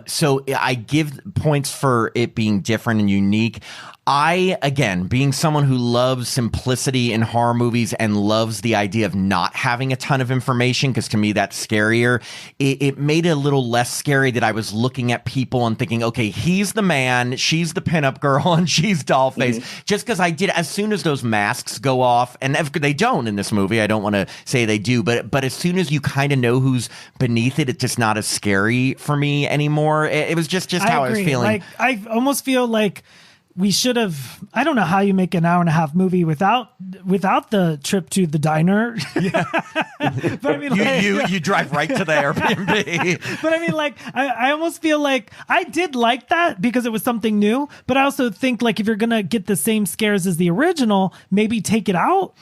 So I give points for it being different and unique. I, again, being someone who loves simplicity in horror movies and loves the idea of not having a ton of information, because to me that's scarier, it made it a little less scary that I was looking at people and thinking, okay, he's the man, she's the pinup girl, and she's Dollface. Mm-hmm. Just because I did, as soon as those masks go off, and they don't in this movie, I don't want to say they do, but as soon as you kind of know who's beneath it, it's just not as scary for me anymore. It was just how I was feeling. Like, I almost feel like we should have. I don't know how you make an hour and a half movie without the trip to the diner. Yeah. But I mean, you drive right to the Airbnb. But I mean, like, I almost feel like I did like that because it was something new. But I also think, like, if you're gonna get the same scares as the original, maybe take it out.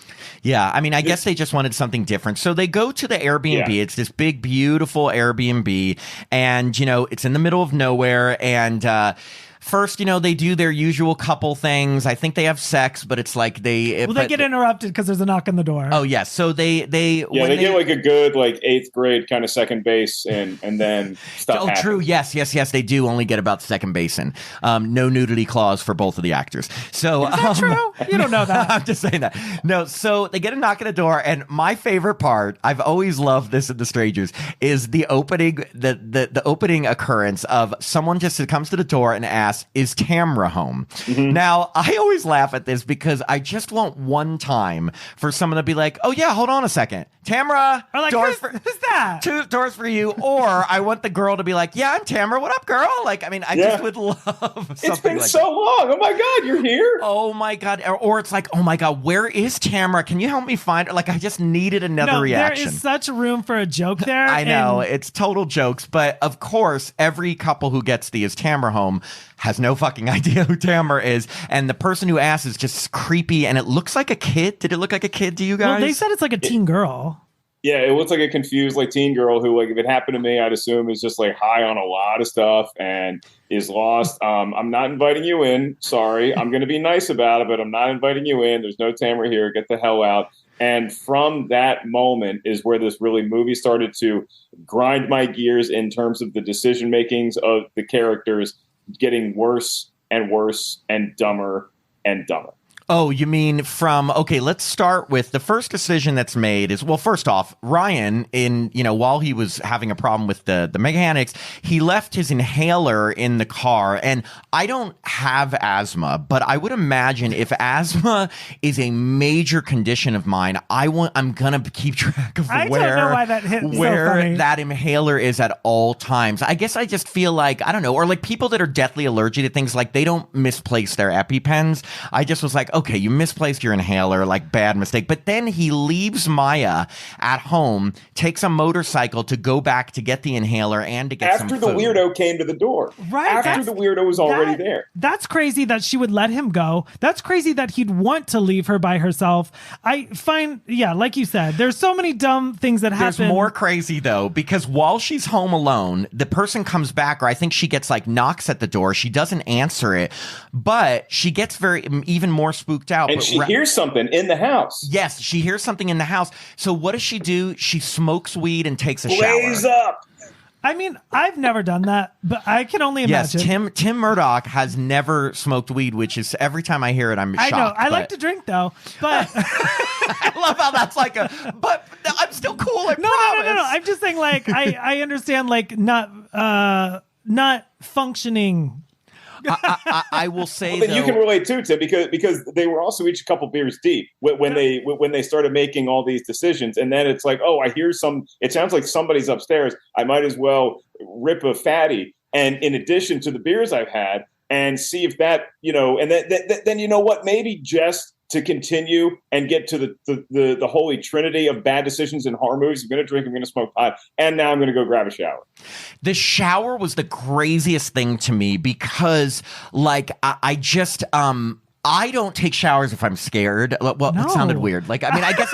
Yeah, I mean, I guess they just wanted something different. So they go to the Airbnb. Yeah. It's this big, beautiful Airbnb, and it's in the middle of nowhere, and first, they do their usual couple things. I think they have sex, but it's like they get interrupted because there's a knock on the door. Oh, yes. So they get like a good like 8th grade kind of second base, and then stuff happens. True. Yes. They do only get about second base in. No nudity clause for both of the actors. So is that true? You don't know that. I'm just saying that. No. So they get a knock on the door, and my favorite part, I've always loved this in The Strangers, is the opening, the opening occurrence of someone just comes to the door and asks, is Tamra home? Mm-hmm. Now, I always laugh at this because I just want one time for someone to be like, oh yeah, hold on a second. Tamra, or like, who's that? Two doors for you. Or I want the girl to be like, yeah, I'm Tamra. What up, girl? Like, I mean, I just would love something. It's been like so long. Oh my God, you're here. Oh my God. Or it's like, oh my God, where is Tamra? Can you help me find her? Like, I just needed another reaction. There is such room for a joke there. I know, it's total jokes. But of course, every couple who gets the is Tamra home has no fucking idea who Tamra is. And the person who asks is just creepy. And it looks like a kid. Did it look like a kid to you guys? Well, they said it's like a teen girl. Yeah, it looks like a confused like teen girl who, like, if it happened to me, I'd assume is just like high on a lot of stuff and is lost. I'm not inviting you in. Sorry. I'm going to be nice about it, but I'm not inviting you in. There's no Tamra here. Get the hell out. And from that moment is where this movie started to grind my gears in terms of the decision makings of the characters getting worse and worse and dumber and dumber. Oh, you mean from, okay, let's start with the first decision that's made is, well, first off, Ryan, while he was having a problem with the mechanics, he left his inhaler in the car. And I don't have asthma, but I would imagine if asthma is a major condition of mine, I'm going to keep track of where don't know why that hit so that inhaler is at all times. I guess I just feel like, I don't know, or like people that are deathly allergic to things, like they don't misplace their EpiPens. I just was like, okay, you misplaced your inhaler, like bad mistake. But then he leaves Maya at home, takes a motorcycle to go back to get the inhaler and to get some food. After the weirdo came to the door. Right. After the weirdo was already there. That's crazy that she would let him go. That's crazy that he'd want to leave her by herself. I find, like you said, there's so many dumb things that happen. There's more crazy, though, because while she's home alone, the person comes back, or I think she gets like knocks at the door. She doesn't answer it, but she gets even more spooked out. And she hears something in the house. Yes, she hears something in the house. So what does she do? She smokes weed and takes a Blaze shower. up. I mean, I've never done that, but I can only imagine. Yes, Tim Murdoch has never smoked weed, which is every time I hear it, I'm shocked. I know. I like to drink though, but I love how that's like but I'm still cool. I promise. No. I'm just saying, like, I understand, like, not functioning. I will say that you can relate too, Tim, because they were also each a couple beers deep when they started making all these decisions, and then it's like, oh, I hear it sounds like somebody's upstairs. I might as well rip a fatty, and in addition to the beers I've had, and see if that, and then you know what, maybe just to continue and get to the holy trinity of bad decisions in horror movies. I'm going to drink, I'm going to smoke pot, and now I'm going to go grab a shower. The shower was the craziest thing to me because, like, I just, I don't take showers if I'm scared. Well, No. It sounded weird. Like, I mean, I guess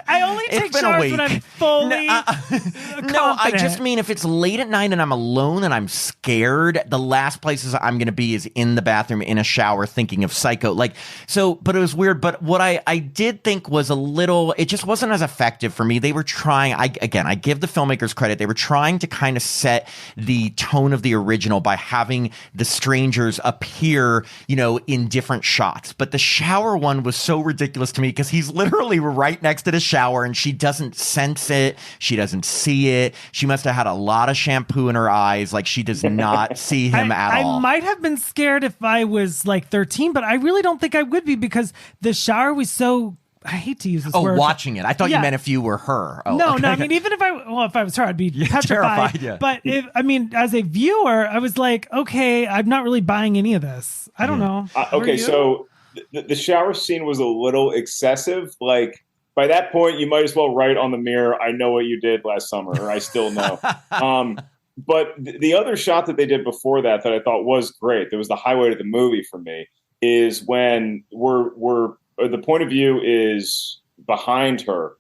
I only take showers when I'm fully confident. No, I just mean if it's late at night and I'm alone and I'm scared, the last places I'm going to be is in the bathroom in a shower thinking of Psycho. Like, so, but it was weird. But what I did think was it just wasn't as effective for me. They were trying, I give the filmmakers credit. They were trying to kind of set the tone of the original by having the strangers appear, in different shots. But the shower one was so ridiculous to me because he's literally right next to the shower and she doesn't sense it. She doesn't see it. She must have had a lot of shampoo in her eyes. Like, she does not see him at all. I might have been scared if I was like 13, but I really don't think I would be because the shower was so... I hate to use this word. Oh, watching it. I thought you meant if you were her. Oh, no, okay. no. I mean, even if I was her, I'd be petrified. Terrified, yeah. But as a viewer, I was like, okay, I'm not really buying any of this. I don't know. Okay, so the shower scene was a little excessive. Like, by that point, you might as well write on the mirror, "I know what you did last summer," or "I still know." But the other shot that they did before that I thought was great, that was the highlight of the movie for me, is when the point of view is behind her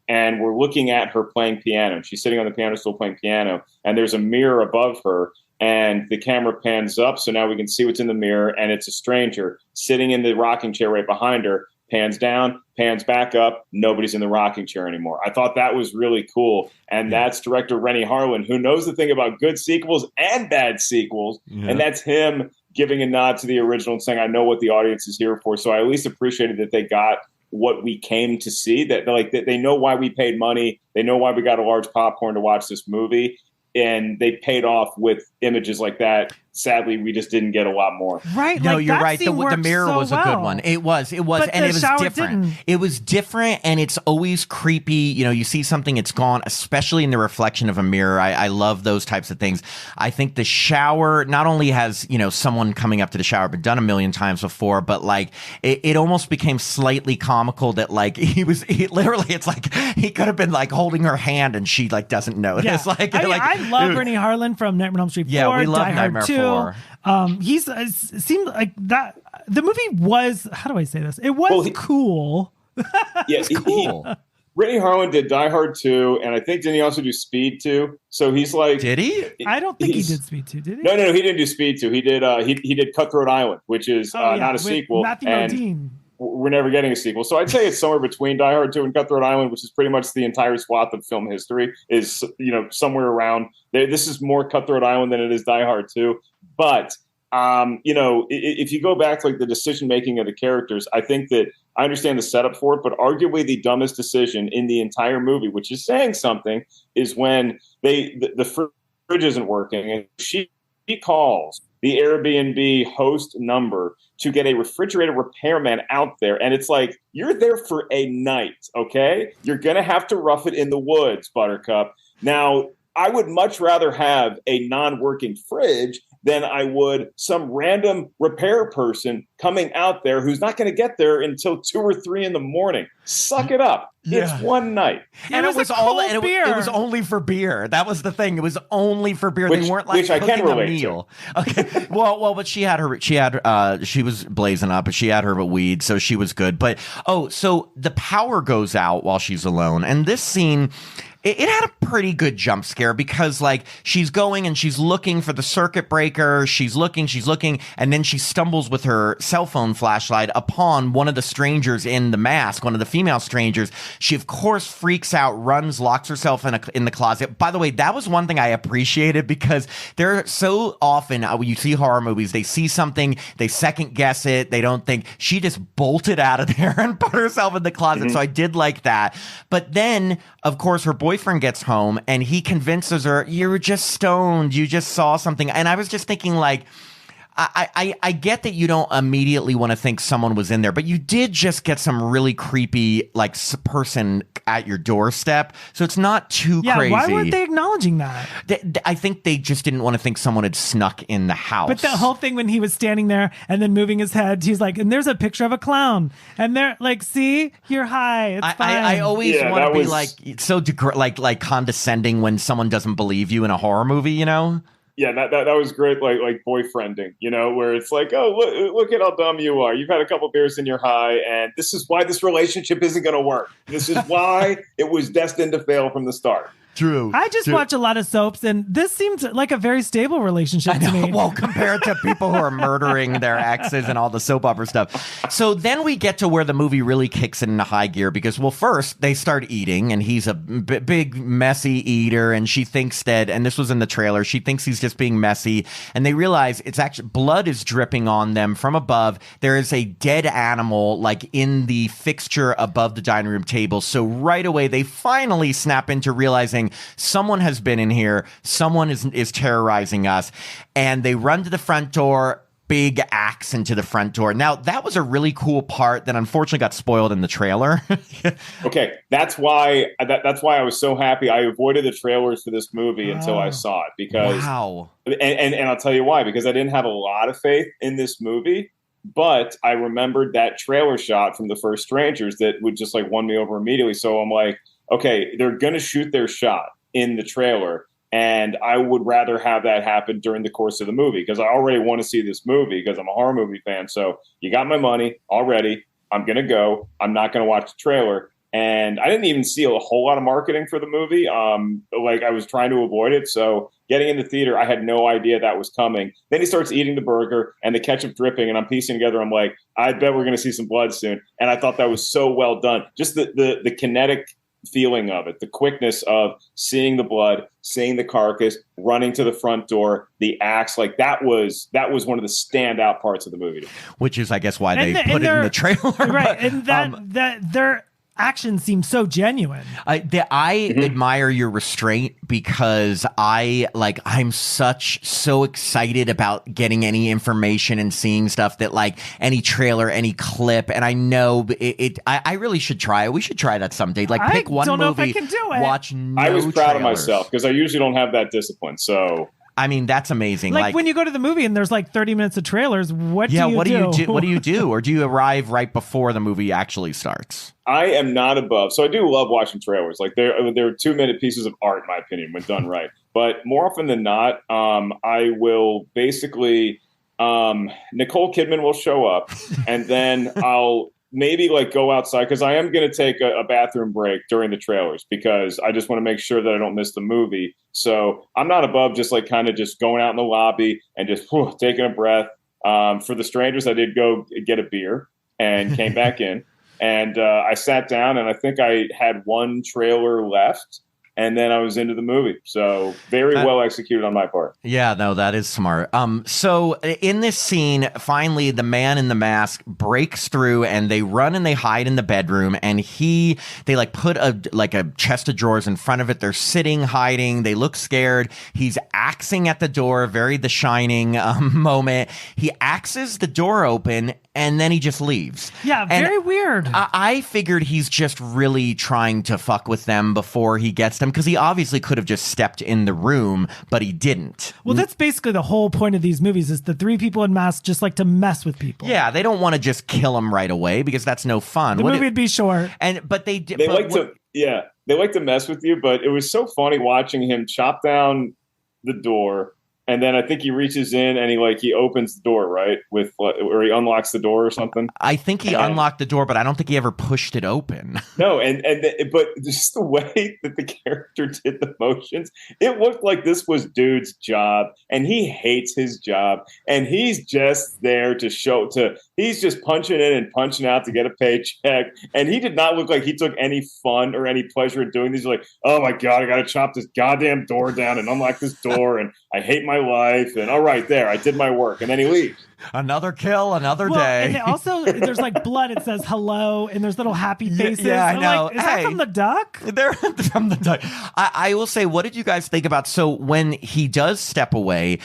and we're looking at her playing piano. She's sitting on the piano stool playing piano, and there's a mirror above her, and the camera pans up so now we can see what's in the mirror, and it's a stranger sitting in the rocking chair right behind her. Pans down, pans back up, nobody's in the rocking chair anymore. I thought that was really cool. And that's director Rennie Harlin, who knows the thing about good sequels and bad sequels. Yeah. And that's him giving a nod to the original and saying, I know what the audience is here for. So I at least appreciated that they got what we came to see, that they know why we paid money. They know why we got a large popcorn to watch this movie. And they paid off with images like that. Sadly, we just didn't get a lot more. Right. No, like, you're right. The mirror was a good one. It was, and it was different. It was different, and it's always creepy. You see something, it's gone, especially in the reflection of a mirror. I love those types of things. I think the shower not only has, someone coming up to the shower, but done a million times before, but like it almost became slightly comical that like he literally, it's like he could have been like holding her hand and she like doesn't notice. Yeah. I love Rennie Harlin from Nightmare on Elm Street 4. Yeah, we love Die Hard Nightmare 2. 4. He's seemed like that. The movie was, how do I say this? It was cool. Yeah, it's cool. Rennie Harlin did Die Hard 2, and I think didn't he also do Speed 2? So he's like, did he? I don't think he did Speed 2. Did he? No, he didn't do Speed 2. He did he did Cutthroat Island, which is not a sequel. Matthew Modine. We're never getting a sequel. So I'd say it's somewhere between Die Hard 2 and Cutthroat Island, which is pretty much the entire swath of film history, is somewhere around there. This is more Cutthroat Island than it is Die Hard 2. But if you go back to like the decision making of the characters, I think that I understand the setup for it, but arguably the dumbest decision in the entire movie, which is saying something, is when the fridge isn't working and she calls the Airbnb host number to get a refrigerator repairman out there. And it's like, you're there for a night, okay? You're going to have to rough it in the woods, Buttercup. Now, I would much rather have a non-working fridge than I would some random repair person coming out there who's not going to get there until 2 or 3 in the morning. Suck it up. Yeah. It's one night. And it was only for beer. That was the thing. It was only for beer. They weren't like cooking a meal. Okay. Well, but she was blazing up, but she had her weed, so she was good. But so the power goes out while she's alone. And this scene, it had a pretty good jump scare because like she's going and she's looking for the circuit breaker. She's looking, and then she stumbles with her cell phone flashlight upon one of the strangers in the mask, one of the female strangers. She of course freaks out, runs, locks herself in the closet. By the way, that was one thing I appreciated because there so often when you see horror movies, they see something, they second guess it, they don't think. She just bolted out of there and put herself in the closet. So I did like that. But then, of course, her boyfriend gets home and he convinces her, you were just stoned, you just saw something. And I was just thinking like, I get that you don't immediately want to think someone was in there, but you did just get some really creepy like person at your doorstep, so it's not too crazy. Why weren't they acknowledging that? I think they just didn't want to think someone had snuck in the house. But the whole thing when he was standing there and then moving his head, he's like, and there's a picture of a clown, and they're like, see, you're high. It's fine. I always want to be like so like condescending when someone doesn't believe you in a horror movie, you know. Yeah, that was great, like boyfriending, you know, where it's like, oh, look at how dumb you are. You've had a couple beers and you're high, and this is why this relationship isn't going to work. This is why it was destined to fail from the start. True. I just watch a lot of soaps, and this seems like a very stable relationship to me. Well, compared to people who are murdering their exes and all the soap opera stuff. So then we get to where the movie really kicks it into high gear because, well, first they start eating, and he's a big, messy eater, and she thinks that, and this was in the trailer, she thinks he's just being messy, and they realize it's actually blood is dripping on them from above. There is a dead animal, like, in the fixture above the dining room table. So right away, they finally snap into realizing someone has been in here, someone is terrorizing us, and they run to the front door, big axe into the front door. Now, that was a really cool part that unfortunately got spoiled in the trailer. Okay, that's why I was so happy. I avoided the trailers for this movie until I saw it because and I'll tell you why, because I didn't have a lot of faith in this movie. But I remembered that trailer shot from the first Strangers that would just like won me over immediately. So I'm like, okay, they're going to shoot their shot in the trailer. And I would rather have that happen during the course of the movie because I already want to see this movie because I'm a horror movie fan. So you got my money already. I'm going to go. I'm not going to watch the trailer. And I didn't even see a whole lot of marketing for the movie. Like I was trying to avoid it. So getting in the theater, I had no idea that was coming. Then he starts eating the burger and the ketchup dripping, and I'm piecing together. I'm like, I bet we're going to see some blood soon. And I thought that was so well done. Just the kinetic feeling of it, the quickness of seeing the blood, seeing the carcass, running to the front door, the axe, like that was one of the standout parts of the movie. Which is, I guess, why they put it in the trailer. Right, and that they're action seems so genuine. I admire your restraint because I'm so excited about getting any information and seeing stuff that like any trailer, any clip, and I know I really should try it. We should try that someday. Like pick one movie, know if I can do it. Watch no I was proud trailers. of myself because I usually don't have that discipline. So I mean, that's amazing. Like when you go to the movie and there's like 30 minutes of trailers, what do you do? What do you do? Or do you arrive right before the movie actually starts? I am not above. So I do love watching trailers. Like they're 2-minute pieces of art, in my opinion, when done right. But more often than not, I will basically Nicole Kidman will show up, and then I'll maybe like go outside because I am going to take a bathroom break during the trailers because I just want to make sure that I don't miss the movie. So I'm not above just like kind of just going out in the lobby and just taking a breath. For the Strangers, I did go get a beer and came back in. And I sat down, and I think I had one trailer left, and then I was into the movie. So very well executed on my part. Yeah, no, that is smart. So in this scene, finally, the man in the mask breaks through, and they run and they hide in the bedroom, and they like put a chest of drawers in front of it. They're sitting, hiding. They look scared. He's axing at the door, very The Shining moment. He axes the door open, and then he just leaves. Yeah, very weird. I figured he's just really trying to fuck with them before he gets them, because he obviously could have just stepped in the room, but he didn't. Well, that's basically the whole point of these movies, is the three people in masks just like to mess with people. Yeah, they don't want to just kill him right away because that's no fun. The movie would be short. But they did. They like to mess with you, but it was so funny watching him chop down the door. And then I think he reaches in and he opens the door, right? Or he unlocks the door or something. I think he unlocked the door, but I don't think he ever pushed it open. No, but just the way that the character did the motions, it looked like this was dude's job, and he hates his job, and he's just there he's just punching in and punching out to get a paycheck, and he did not look like he took any fun or any pleasure in doing these. He's like, oh my God, I got to chop this goddamn door down and unlock this door, and I hate my life, and all right, there, I did my work, and then he leaves. Another kill, another day. And also, there's like blood. It says hello, and there's little happy faces. Yeah, I know. Is that from the duck? They're from the duck. I will say, what did you guys think about? So when he does step away,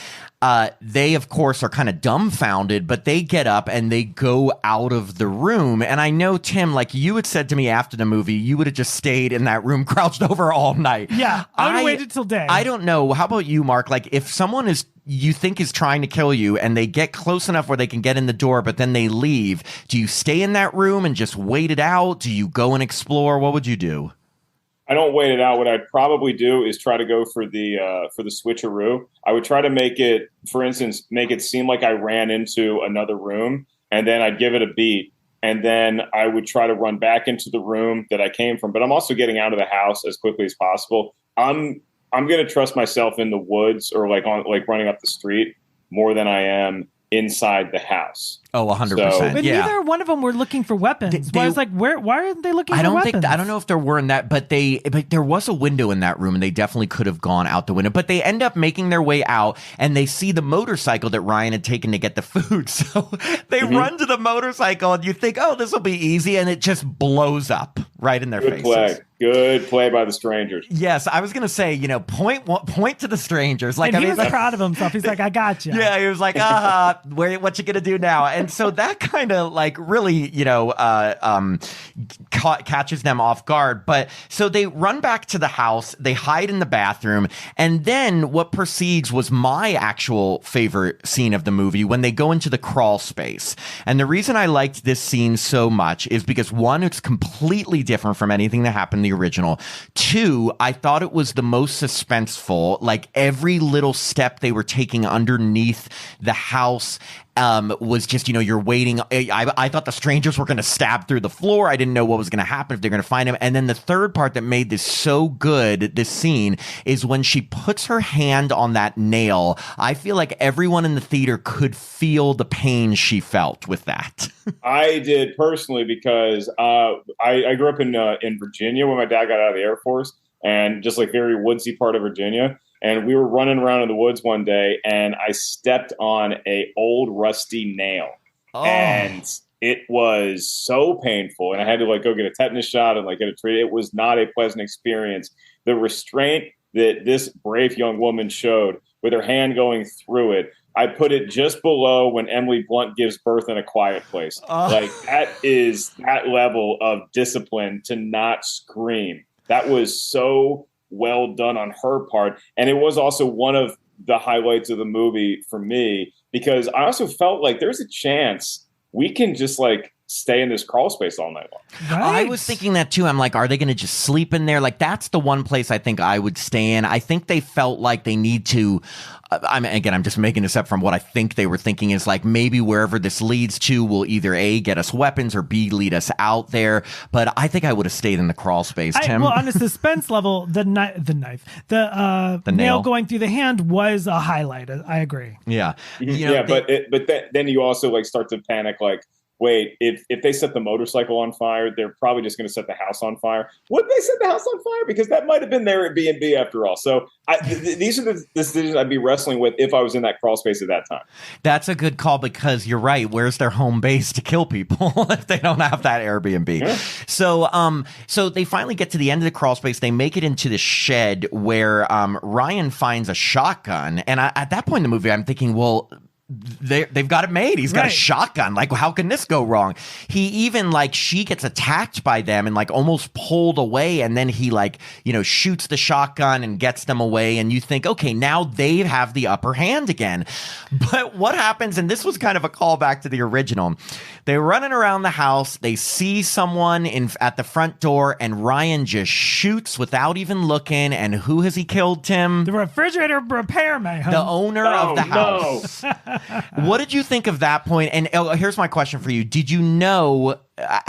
they of course are kind of dumbfounded, but they get up and they go out of the room. And I know, Tim, like you had said to me after the movie, you would have just stayed in that room crouched over all night. Yeah, I would have waited till day. I don't know. How about you, Mark? Like if someone you think is trying to kill you and they get close enough where they can get in the door, but then they leave, do you stay in that room and just wait it out? Do you go and explore? What would you do? I don't wait it out. What I'd probably do is try to go for the switcheroo. I would try to make it seem like I ran into another room, and then I'd give it a beat, and then I would try to run back into the room that I came from. But I'm also getting out of the house as quickly as possible. I'm going to trust myself in the woods or running up the street more than I am inside the house. Oh, 100%. But neither one of them were looking for weapons. Why aren't they looking for weapons? I don't know if there were in that, but there was a window in that room, and they definitely could have gone out the window. But they end up making their way out, and they see the motorcycle that Ryan had taken to get the food. So they run to the motorcycle, and you think, oh, this will be easy, and it just blows up right in their faces. Good play by the strangers. Yes, I was going to say, point to the strangers. He was proud of himself. He's like, I got you. Yeah, he was like, what you going to do now? And so that kind of really, catches them off guard. But so they run back to the house, they hide in the bathroom, and then what proceeds was my actual favorite scene of the movie, when they go into the crawl space. And the reason I liked this scene so much is because, one, it's completely different from anything that happened in the original. Two, I thought it was the most suspenseful. Like every little step they were taking underneath the house was just, you're waiting. I thought the strangers were going to stab through the floor. I didn't know what was going to happen, if they're going to find him. And then the third part that made this so good, this scene, is when she puts her hand on that nail. I feel like everyone in the theater could feel the pain she felt with that. I did personally, because I grew up in Virginia when my dad got out of the Air Force, and just very woodsy part of Virginia. And we were running around in the woods one day, and I stepped on a old rusty nail. Oh. And it was so painful. And I had to go get a tetanus shot and get it treated. It was not a pleasant experience. The restraint that this brave young woman showed with her hand going through it, I put it just below when Emily Blunt gives birth in A Quiet Place. That is that level of discipline to not scream. That was so well done on her part. And it was also one of the highlights of the movie for me, because I also felt like there's a chance we can just stay in this crawl space all night long. Right. I was thinking that too. I'm like, are they going to just sleep in there? That's the one place I think I would stay in. I think they felt like they need to, I'm just making this up from what I think they were thinking, is maybe wherever this leads to will either A, get us weapons, or B, lead us out there. But I think I would have stayed in the crawl space, Tim. Well, on a suspense level, the nail going through the hand was a highlight. I agree. Yeah. Then you also start to panic, wait, if they set the motorcycle on fire, they're probably just going to set the house on fire. Would they set the house on fire? Because that might have been their Airbnb after all. So these are the decisions I'd be wrestling with if I was in that crawl space at that time. That's a good call, because you're right. Where's their home base to kill people if they don't have that Airbnb? Yeah. So they finally get to the end of the crawl space. They make it into the shed where Ryan finds a shotgun. And at that point in the movie, I'm thinking, well, they've got it made. He's got a Right. shotgun. Like, how can this go wrong? He even, like, she gets attacked by them and, like, almost pulled away. And then he, like, shoots the shotgun and gets them away. And you think, okay, now they have the upper hand again. But what happens, and this was kind of a callback to the original, they're running around the house. They see someone at the front door, and Ryan just shoots without even looking. And who has he killed, Tim? The refrigerator repairman. The owner of the house. No. What did you think of that point? And here's my question for you. Did you know,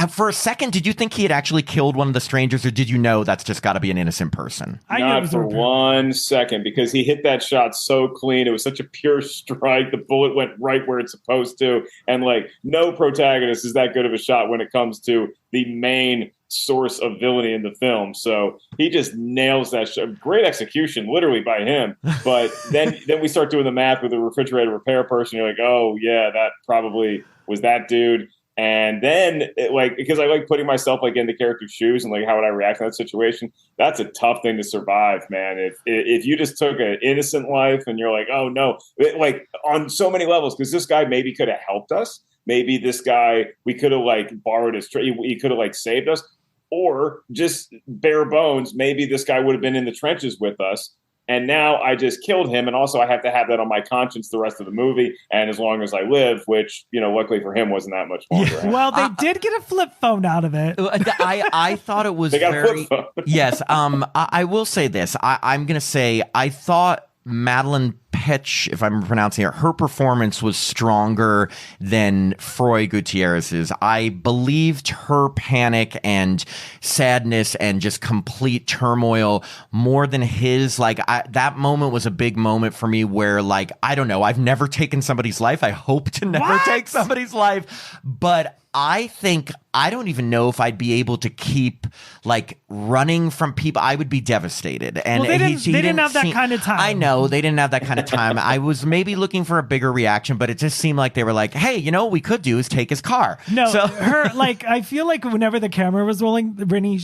for a second, did you think he had actually killed one of the strangers, or did you know that's just got to be an innocent person? I knew it Not was for a repairman. 1 second, because he hit that shot so clean. It was such a pure strike. The bullet went right where it's supposed to. And like, no protagonist is that good of a shot when it comes to the main source of villainy in the film. So he just nails that shot. Great execution, literally, by him. But then we start doing the math with the refrigerator repair person. You're like, oh yeah, that probably was that dude. And then, because I like putting myself like in the character's shoes and like how would I react in that situation. That's a tough thing to survive, man. If you just took an innocent life and you're like, oh no, like on so many levels, because this guy maybe could have helped us. Maybe this guy, we could have like borrowed his, he could have like saved us, or just bare bones. Maybe this guy would have been in the trenches with us. And now I just killed him. And also I have to have that on my conscience the rest of the movie. And as long as I live, which, luckily for him wasn't that much longer. Yeah. Well, they did get a flip phone out of it. I thought it was They got a very, flip phone. yes. I will say this. I'm going to say, I thought Madeline Petch, if I'm pronouncing it, her performance was stronger than Froy Gutierrez's. I believed her panic and sadness and just complete turmoil more than his. Like, that moment was a big moment for me where, like, I don't know, I've never taken somebody's life. I hope to never take somebody's life, but I think I don't even know if I'd be able to keep like running from people. I would be devastated. And well, they didn't have that kind of time. I know they didn't have that kind of time. I was maybe looking for a bigger reaction, but it just seemed like they were like, "Hey, what we could do is take his car." No, so, her like I feel like whenever the camera was rolling, Rennie.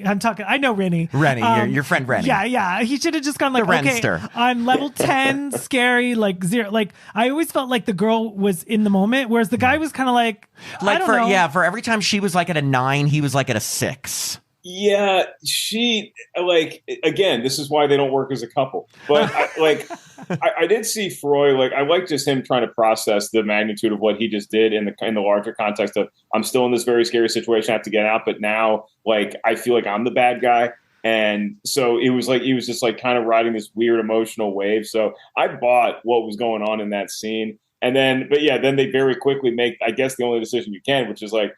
I know Rennie. Your friend Rennie. Yeah. He should have just gone like, The okay, Renster. I'm level 10, scary, like 0. Like I always felt like the girl was in the moment, whereas the guy was kind of like I don't know. For every time she was like at a 9, he was like at a 6. Yeah, she again. This is why they don't work as a couple. But I did see Froy. Like I like just him trying to process the magnitude of what he just did in the larger context of I'm still in this very scary situation. I have to get out, but now I feel like I'm the bad guy. And so it was like he was just like kind of riding this weird emotional wave. So I bought what was going on in that scene. And then, then they very quickly make, I guess, the only decision you can, which is like,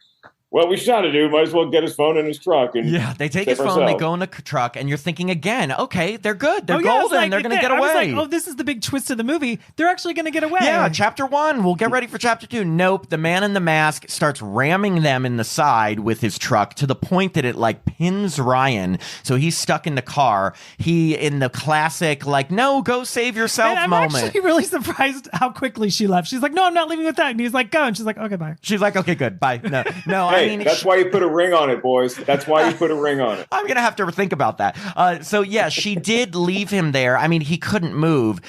well, we shot a dude. Might as well get his phone in his truck. And they take his phone, ourselves. They go in the truck, and you're thinking again, okay, they're good. They're yeah, golden. like, they're going to get away. I was like, oh, this is the big twist of the movie. They're actually going to get away. Yeah, chapter 1. We'll get ready for chapter 2. Nope. The man in the mask starts ramming them in the side with his truck to the point that it like pins Ryan. So he's stuck in the car. He in the classic, like, no, go save yourself I'm moment. actually really surprised how quickly she left. She's like, no, I'm not leaving with that. And he's like, go. And she's like, okay, bye. She's like, okay, good. Bye. No. Hey, I mean, that's why you put a ring on it, boys. That's why you put a ring on it. I'm going to have to think about that. So, yeah, she did leave him there. I mean, he couldn't move.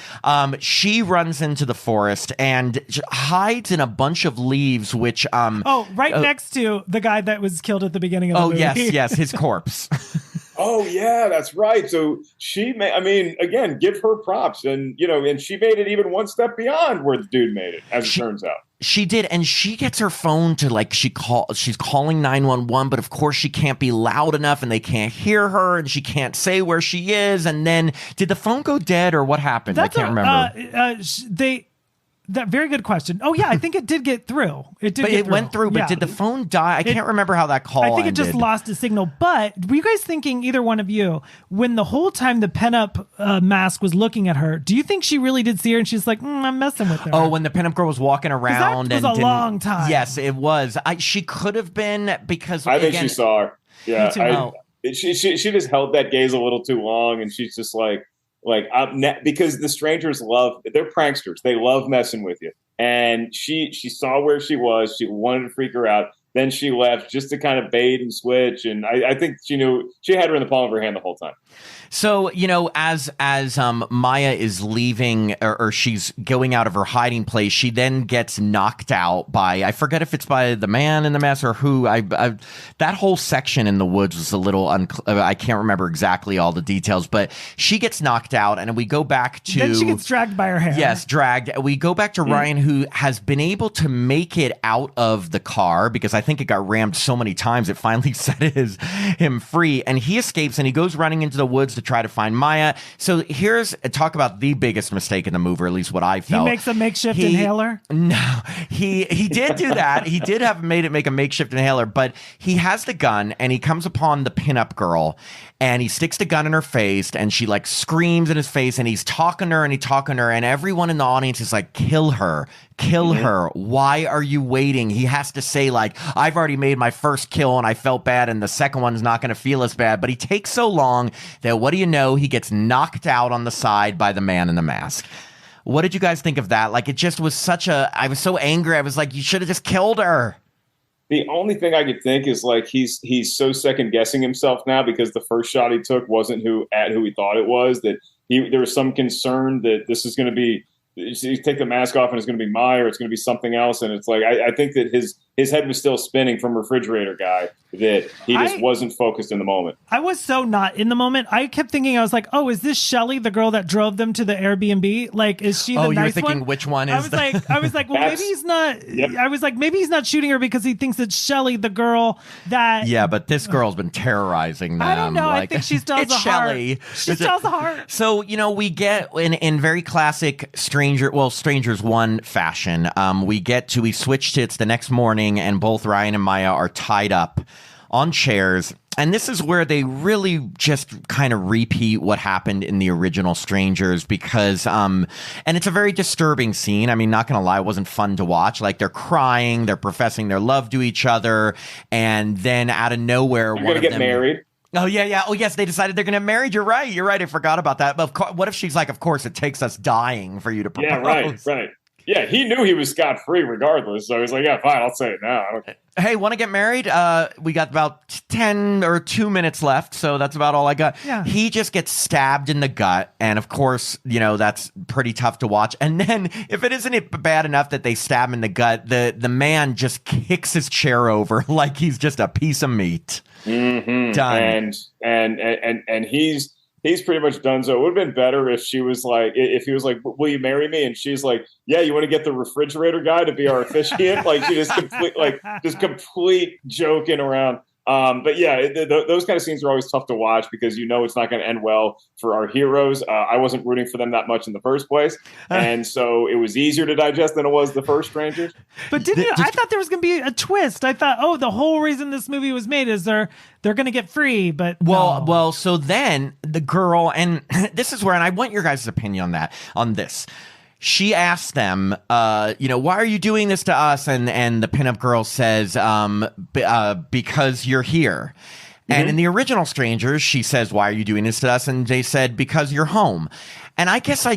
She runs into the forest and hides in a bunch of leaves, which... next to the guy that was killed at the beginning of the movie. Yes, his corpse. Oh, yeah, that's right. So again, give her props. And, and she made it even one step beyond where the dude made it, as it turns out. She did, and she gets her phone to like she's calling 911, but of course she can't be loud enough, and they can't hear her, and she can't say where she is. And then, did the phone go dead, or what happened? I can't remember. That very good question. Oh yeah, I think it did get through. It went through, but did the phone die? I can't remember how that call ended. I think it just lost a signal. But were you guys thinking, either one of you, when the whole time the pinup mask was looking at her, do you think she really did see her and she's like, I'm messing with her? Oh, when the pinup girl was walking around. That was a long time. Yes, it was. She could have been, because I think she saw her. Yeah, she just held that gaze a little too long, and she's just because the strangers they're pranksters. They love messing with you. And she saw where she was. She wanted to freak her out. then she left just to kind of bait and switch. And I think she knew she had her in the palm of her hand the whole time. So, as Maya is leaving or she's going out of her hiding place, she then gets knocked out by, I forget if it's by the man in the mask or who. That whole section in the woods was a little I can't remember exactly all the details, but she gets knocked out, and we go back to... Then she gets dragged by her hair. Yes, dragged. We go back to Ryan, who has been able to make it out of the car because I think it got rammed so many times it finally set him free, and he escapes and he goes running into the woods to try to find Maya. So talk about the biggest mistake in the movie, or at least what I felt. He makes a makeshift inhaler? No, he did do that. He did make a makeshift inhaler, but he has the gun and he comes upon the pinup girl and he sticks the gun in her face and she like screams in his face and he's talking to her and everyone in the audience is like, kill her. Why are you waiting? He has to say like, I've already made my first kill and I felt bad and the second one's not going to feel as bad. But he takes so long that what do you know? He gets knocked out on the side by the man in the mask. What did you guys think of that? Like, it just was I was so angry. I was like, you should have just killed her. The only thing I could think is like he's so second guessing himself now because the first shot he took wasn't who he thought it was, that there was some concern that this is going to be, you take the mask off and it's going to be Maya or it's going to be something else. And it's like, I think that his head was still spinning from refrigerator guy, that he just wasn't focused in the moment. I was so not in the moment. I kept thinking, I was like, oh, is this Shelly, the girl that drove them to the Airbnb? Like, is she the nice one? Oh, you're thinking which one is I was like, well, maybe he's not. Yep. I was like, maybe he's not shooting her because he thinks it's Shelly, the girl that. Yeah, but this girl's been terrorizing them. I don't know. Like, I think she still has a Shelley. heart. She still has a heart. So, we get in very classic Strangers 1 fashion, we switch to it's the next morning and both Ryan and Maya are tied up on chairs. And this is where they really just kind of repeat what happened in the original Strangers because, and it's a very disturbing scene. I mean, not going to lie, it wasn't fun to watch. Like, they're crying, they're professing their love to each other. And then out of nowhere, one of them... get married. Oh, yeah. Oh, yes, they decided they're going to get married. You're right. I forgot about that. But of course, what if she's like, of course, it takes us dying for you to propose? Yeah, right. Yeah, he knew he was scot-free regardless. So he's like, yeah, fine, I'll say it now. Hey, want to get married? We got about 10 or 2 minutes left, so that's about all I got. Yeah. He just gets stabbed in the gut, and of course, that's pretty tough to watch. And then, if it isn't bad enough that they stab him in the gut, the man just kicks his chair over like he's just a piece of meat. Mm-hmm. Done. And he's pretty much done. So it would have been better if he was like, will you marry me? And she's like, yeah, you want to get the refrigerator guy to be our officiant? Like, she just complete joking around. But yeah, those kind of scenes are always tough to watch because it's not going to end well for our heroes. I wasn't rooting for them that much in the first place, and so it was easier to digest than it was the first Strangers. But I thought there was going to be a twist. I thought, the whole reason this movie was made is they're going to get free. But well, so then the girl, and this is where, and I want your guys' opinion on this. She asked them, why are you doing this to us? And the pinup girl says, because you're here. Mm-hmm. And in the original Strangers, she says, why are you doing this to us? And they said, because you're home. And I guess I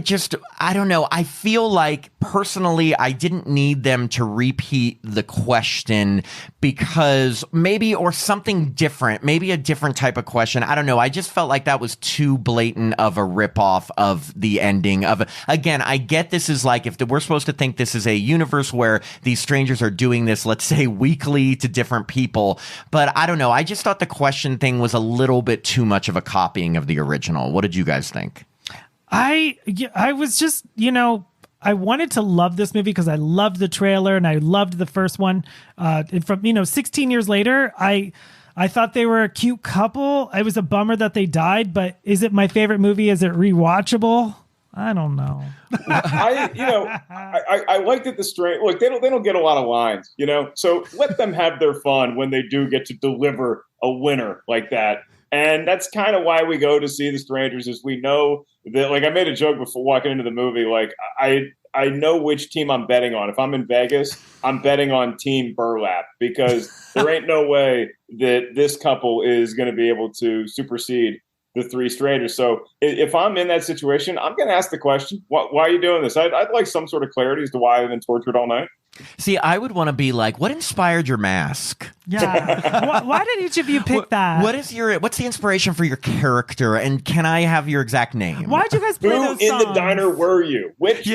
don't know. I feel like personally, I didn't need them to repeat the question because or something different, maybe a different type of question. I don't know. I just felt like that was too blatant of a ripoff of the ending again, I get this is like, if we're supposed to think this is a universe where these strangers are doing this, let's say weekly to different people. But I don't know. I just thought the question thing was a little bit too much of a copying of the original. What did you guys think? I was just, I wanted to love this movie because I loved the trailer and I loved the first one. And from, 16 years later, I thought they were a cute couple. It was a bummer that they died, but is it my favorite movie? Is it rewatchable? I don't know. I like that look, they don't get a lot of lines, so let them have their fun when they do get to deliver a winner like that. And that's kind of why we go to see The Strangers, is we know that, like, I made a joke before walking into the movie, like, I know which team I'm betting on. If I'm in Vegas, I'm betting on Team Burlap because there ain't no way that this couple is going to be able to supersede the three strangers. So if I'm in that situation, I'm going to ask the question, why are you doing this? I'd like some sort of clarity as to why I've been tortured all night. See, I would want to be like, what inspired your mask? Yeah. Why did each of you pick that? What's the inspiration for your character? And can I have your exact name? Why'd you guys play Who those in songs? the diner were you? Which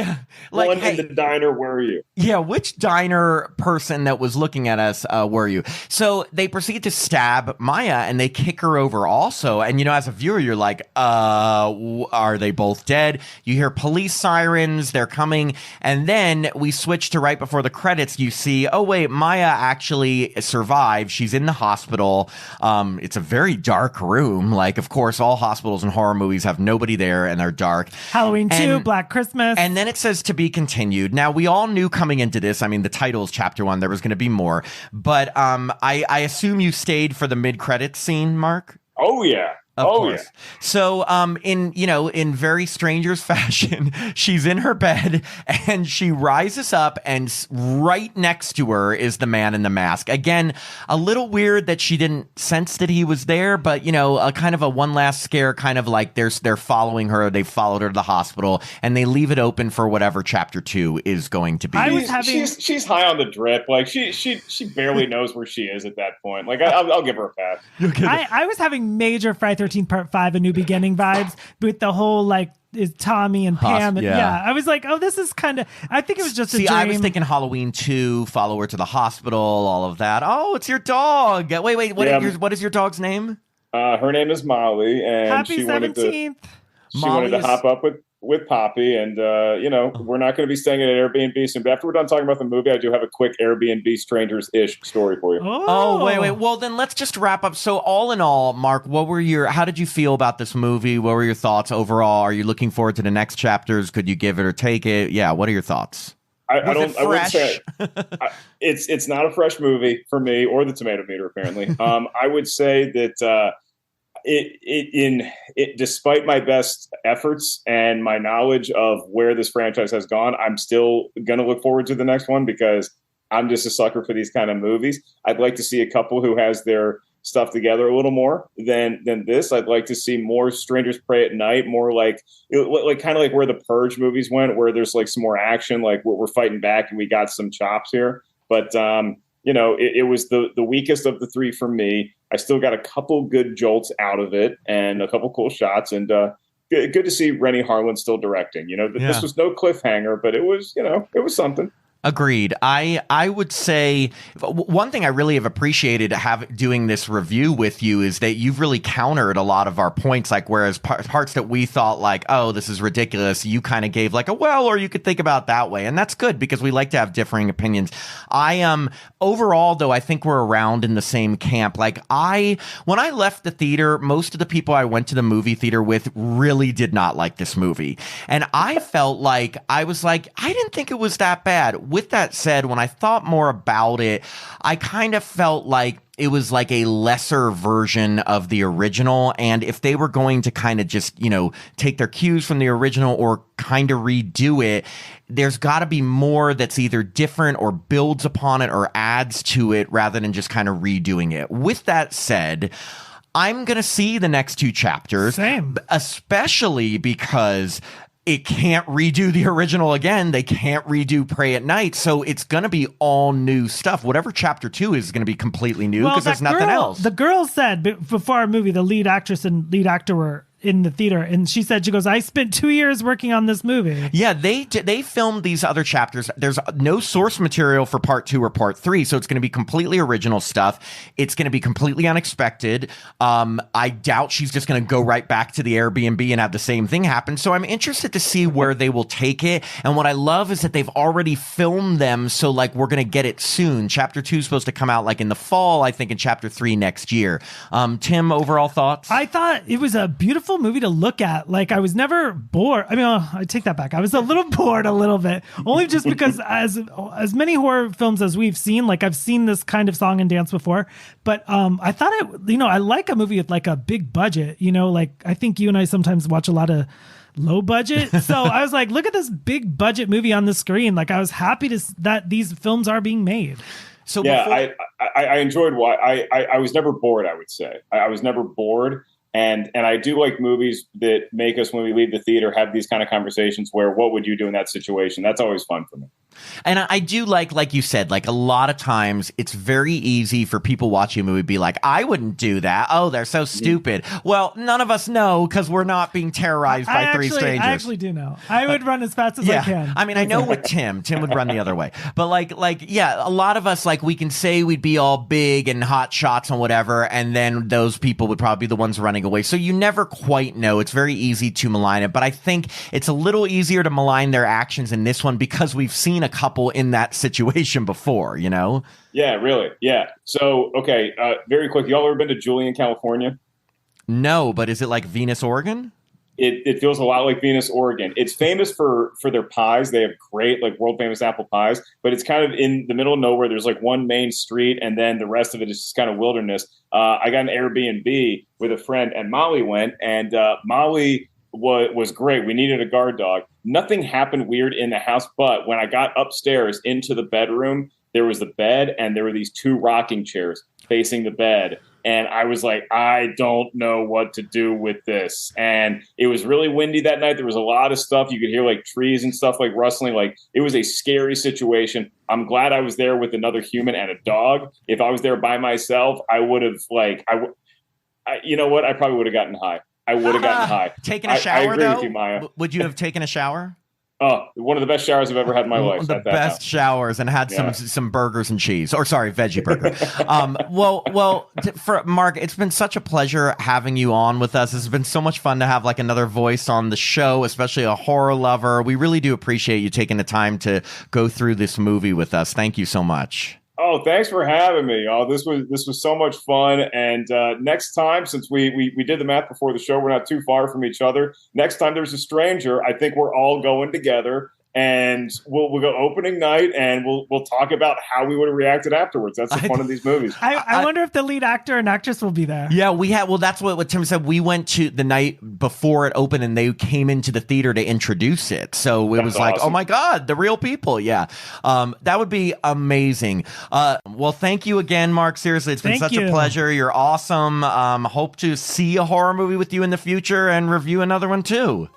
one hey, in the diner were you? Yeah, which diner person that was looking at us were you? So they proceed to stab Maya and they kick her over also. And, you know, as a viewer, you're like, are they both dead? You hear police sirens. They're coming. And then we switch to right before the credits. You see, oh, wait, Maya actually survived. She's in the hospital. It's a very dark room. Like, of course, all hospitals and horror movies have nobody there and they're dark. Halloween 2, Black Christmas. And then it says to be continued. Now, we all knew coming into this, I mean, the title is chapter 1, there was going to be more. But I assume you stayed for the mid-credits scene, Mark? Oh, yeah. Of course. Yeah. So, in very Strangers fashion, she's in her bed and she rises up and right next to her is the man in the mask. Again, a little weird that she didn't sense that he was there, but, a kind of a one last scare, kind of like they're following her. They followed her to the hospital and they leave it open for whatever chapter 2 is going to be. She's high on the drip. Like she barely knows where she is at that point. Like I'll give her a pass. I was having major Friday 13 Part 5 A New Beginning vibes with the whole is Tommy and Pam. And, I was like, oh, this is kind of, I think it was just a dream. I was thinking Halloween 2, follow her to the hospital, all of that. Oh, it's your dog. Wait, what is your dog's name? Her name is Molly. And Happy 17th. She wanted to hop up with Poppy, and we're not going to be staying at an Airbnb soon. But after we're done talking about the movie, I do have a quick Airbnb strangers-ish story for you. Oh, wait. Well, then let's just wrap up. So, all in all, Mark, how did you feel about this movie? What were your thoughts overall? Are you looking forward to the next chapters? Could you give it or take it? Yeah. What are your thoughts? I wouldn't say it's not a fresh movie for me or the Tomato Meter. Apparently, I would say that. Despite my best efforts and my knowledge of where this franchise has gone, I'm still going to look forward to the next one because I'm just a sucker for these kind of movies. I'd like to see a couple who has their stuff together a little more than this. I'd like to see more Strangers Pray at Night, more like kind of like where the Purge movies went, where there's like some more action, like we're fighting back and we got some chops here. But it was the weakest of the three for me. I still got a couple good jolts out of it and a couple cool shots, and good to see Rennie Harlan still directing. This was no cliffhanger, but it was something. Agreed. I would say one thing I really have appreciated doing this review with you is that you've really countered a lot of our points. Like, whereas parts that we thought like, oh, this is ridiculous, you kind of gave like or you could think about it that way. And that's good because we like to have differing opinions. Overall, though, I think we're around in the same camp. Like when I left the theater, most of the people I went to the movie theater with really did not like this movie. And I felt like, I was like, I didn't think it was that bad. With that said, when I thought more about it, I kind of felt like it was like a lesser version of the original. And if they were going to kind of just, take their cues from the original or kind of redo it, there's got to be more that's either different or builds upon it or adds to it rather than just kind of redoing it. With that said, I'm going to see the next 2 chapters. Same. Especially because it can't redo the original again. They can't redo Pray at Night. So it's going to be all new stuff. Whatever chapter 2 is going to be completely new because there's nothing else. The girl said before our movie, the lead actress and lead actor were in the theater, and she goes, I spent 2 years working on this movie. Yeah, they filmed these other chapters. There's no source material for part 2 or part 3, so it's going to be completely original stuff. It's going to be completely unexpected. I doubt she's just going to go right back to the Airbnb and have the same thing happen. So I'm interested to see where they will take it. And what I love is that they've already filmed them, so like we're going to get it soon. Chapter 2 is supposed to come out like in the fall, I think, in chapter 3 next year. Tim, overall thoughts? I thought it was a beautiful movie to look at. Like, I was never bored. I mean, I take that back. I was a little bored a little bit, only just because as many horror films as we've seen, like I've seen this kind of song and dance before, but I thought I like a movie with like a big budget, like I think you and I sometimes watch a lot of low budget. So I was like, look at this big budget movie on the screen. Like, I was happy that these films are being made. So yeah, I enjoyed I was never bored. I would say I was never bored. And I do like movies that make us, when we leave the theater, have these kind of conversations where, what would you do in that situation? That's always fun for me. And I do like you said, like a lot of times it's very easy for people watching a movie to be like, I wouldn't do that. Oh, they're so stupid. Well, none of us know because we're not being terrorized by three strangers. I actually do know. I would run as fast as I can. I mean, I know with Tim would run the other way. But a lot of us, like, we can say we'd be all big and hot shots and whatever, and then those people would probably be the ones running away. So you never quite know. It's very easy to malign it. But I think it's a little easier to malign their actions in this one because we've seen a couple in that situation before, you know? Yeah, really. Yeah. So, okay, very quick. Y'all ever been to Julian, California? No, but is it like Venus, Oregon? It feels a lot like Venus, Oregon. It's famous for their pies. They have great, like, world famous apple pies, but it's kind of in the middle of nowhere. There's like one main street, and then the rest of it is just kind of wilderness. I got an Airbnb with a friend, and Molly went, and Molly was great. We needed a guard dog. Nothing happened weird in the house, but when I got upstairs into the bedroom, there was the bed and there were these two rocking chairs facing the bed. And I was like, I don't know what to do with this. And it was really windy that night. There was a lot of stuff. You could hear like trees and stuff like rustling. Like, it was a scary situation. I'm glad I was there with another human and a dog. If I was there by myself, I would have you know what? I probably would have gotten high. I would have gotten high. Taking a shower, I agree though? with you, Maya. Would you have taken a shower? Oh, one of the best showers I've ever had in my life. The best showers, and had some burgers and cheese, or sorry, veggie burger. For Mark, it's been such a pleasure having you on with us. It's been so much fun to have like another voice on the show, especially a horror lover. We really do appreciate you taking the time to go through this movie with us. Thank you so much. Oh, thanks for having me. Oh, this was so much fun. And next time, since we did the math before the show, we're not too far from each other. Next time there's a stranger, I think we're all going together, and we'll go opening night, and we'll talk about how we would have reacted afterwards. That's the fun of these movies. I wonder if the lead actor and actress will be there. Yeah, we had. Well, that's what Tim said. We went to the night before it opened, and they came into the theater to introduce it. So it was like, awesome. Oh my God, the real people. Yeah, that would be amazing. Well, thank you again, Mark. Seriously, it's been such a pleasure. You're awesome. Hope to see a horror movie with you in the future and review another one too.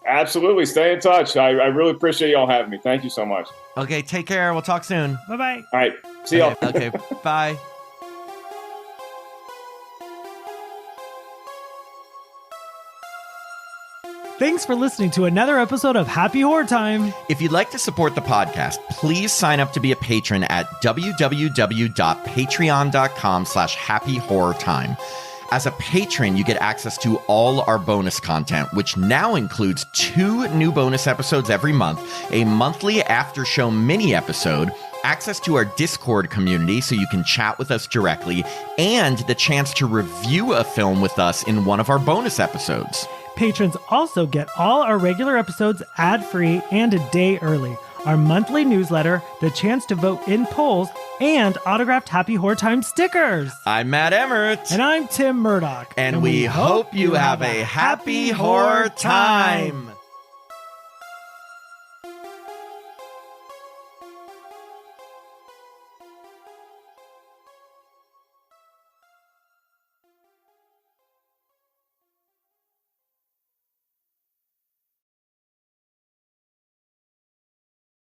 Absolutely. Stay in touch. I really appreciate y'all having me. Thank you so much. Okay, take care. We'll talk soon. Bye-bye. All right. See y'all. Okay, bye. Thanks for listening to another episode of Happy Horror Time. If you'd like to support the podcast, please sign up to be a patron at www.patreon.com/happyhorrortime. As a patron, you get access to all our bonus content, which now includes 2 new bonus episodes every month, a monthly after-show mini episode, access to our Discord community so you can chat with us directly, and the chance to review a film with us in one of our bonus episodes. Patrons also get all our regular episodes ad-free and a day early, our monthly newsletter, the chance to vote in polls, and autographed Happy Horror Time stickers. I'm Matt Emmert. And I'm Tim Murdoch. And we hope you have a happy horror time.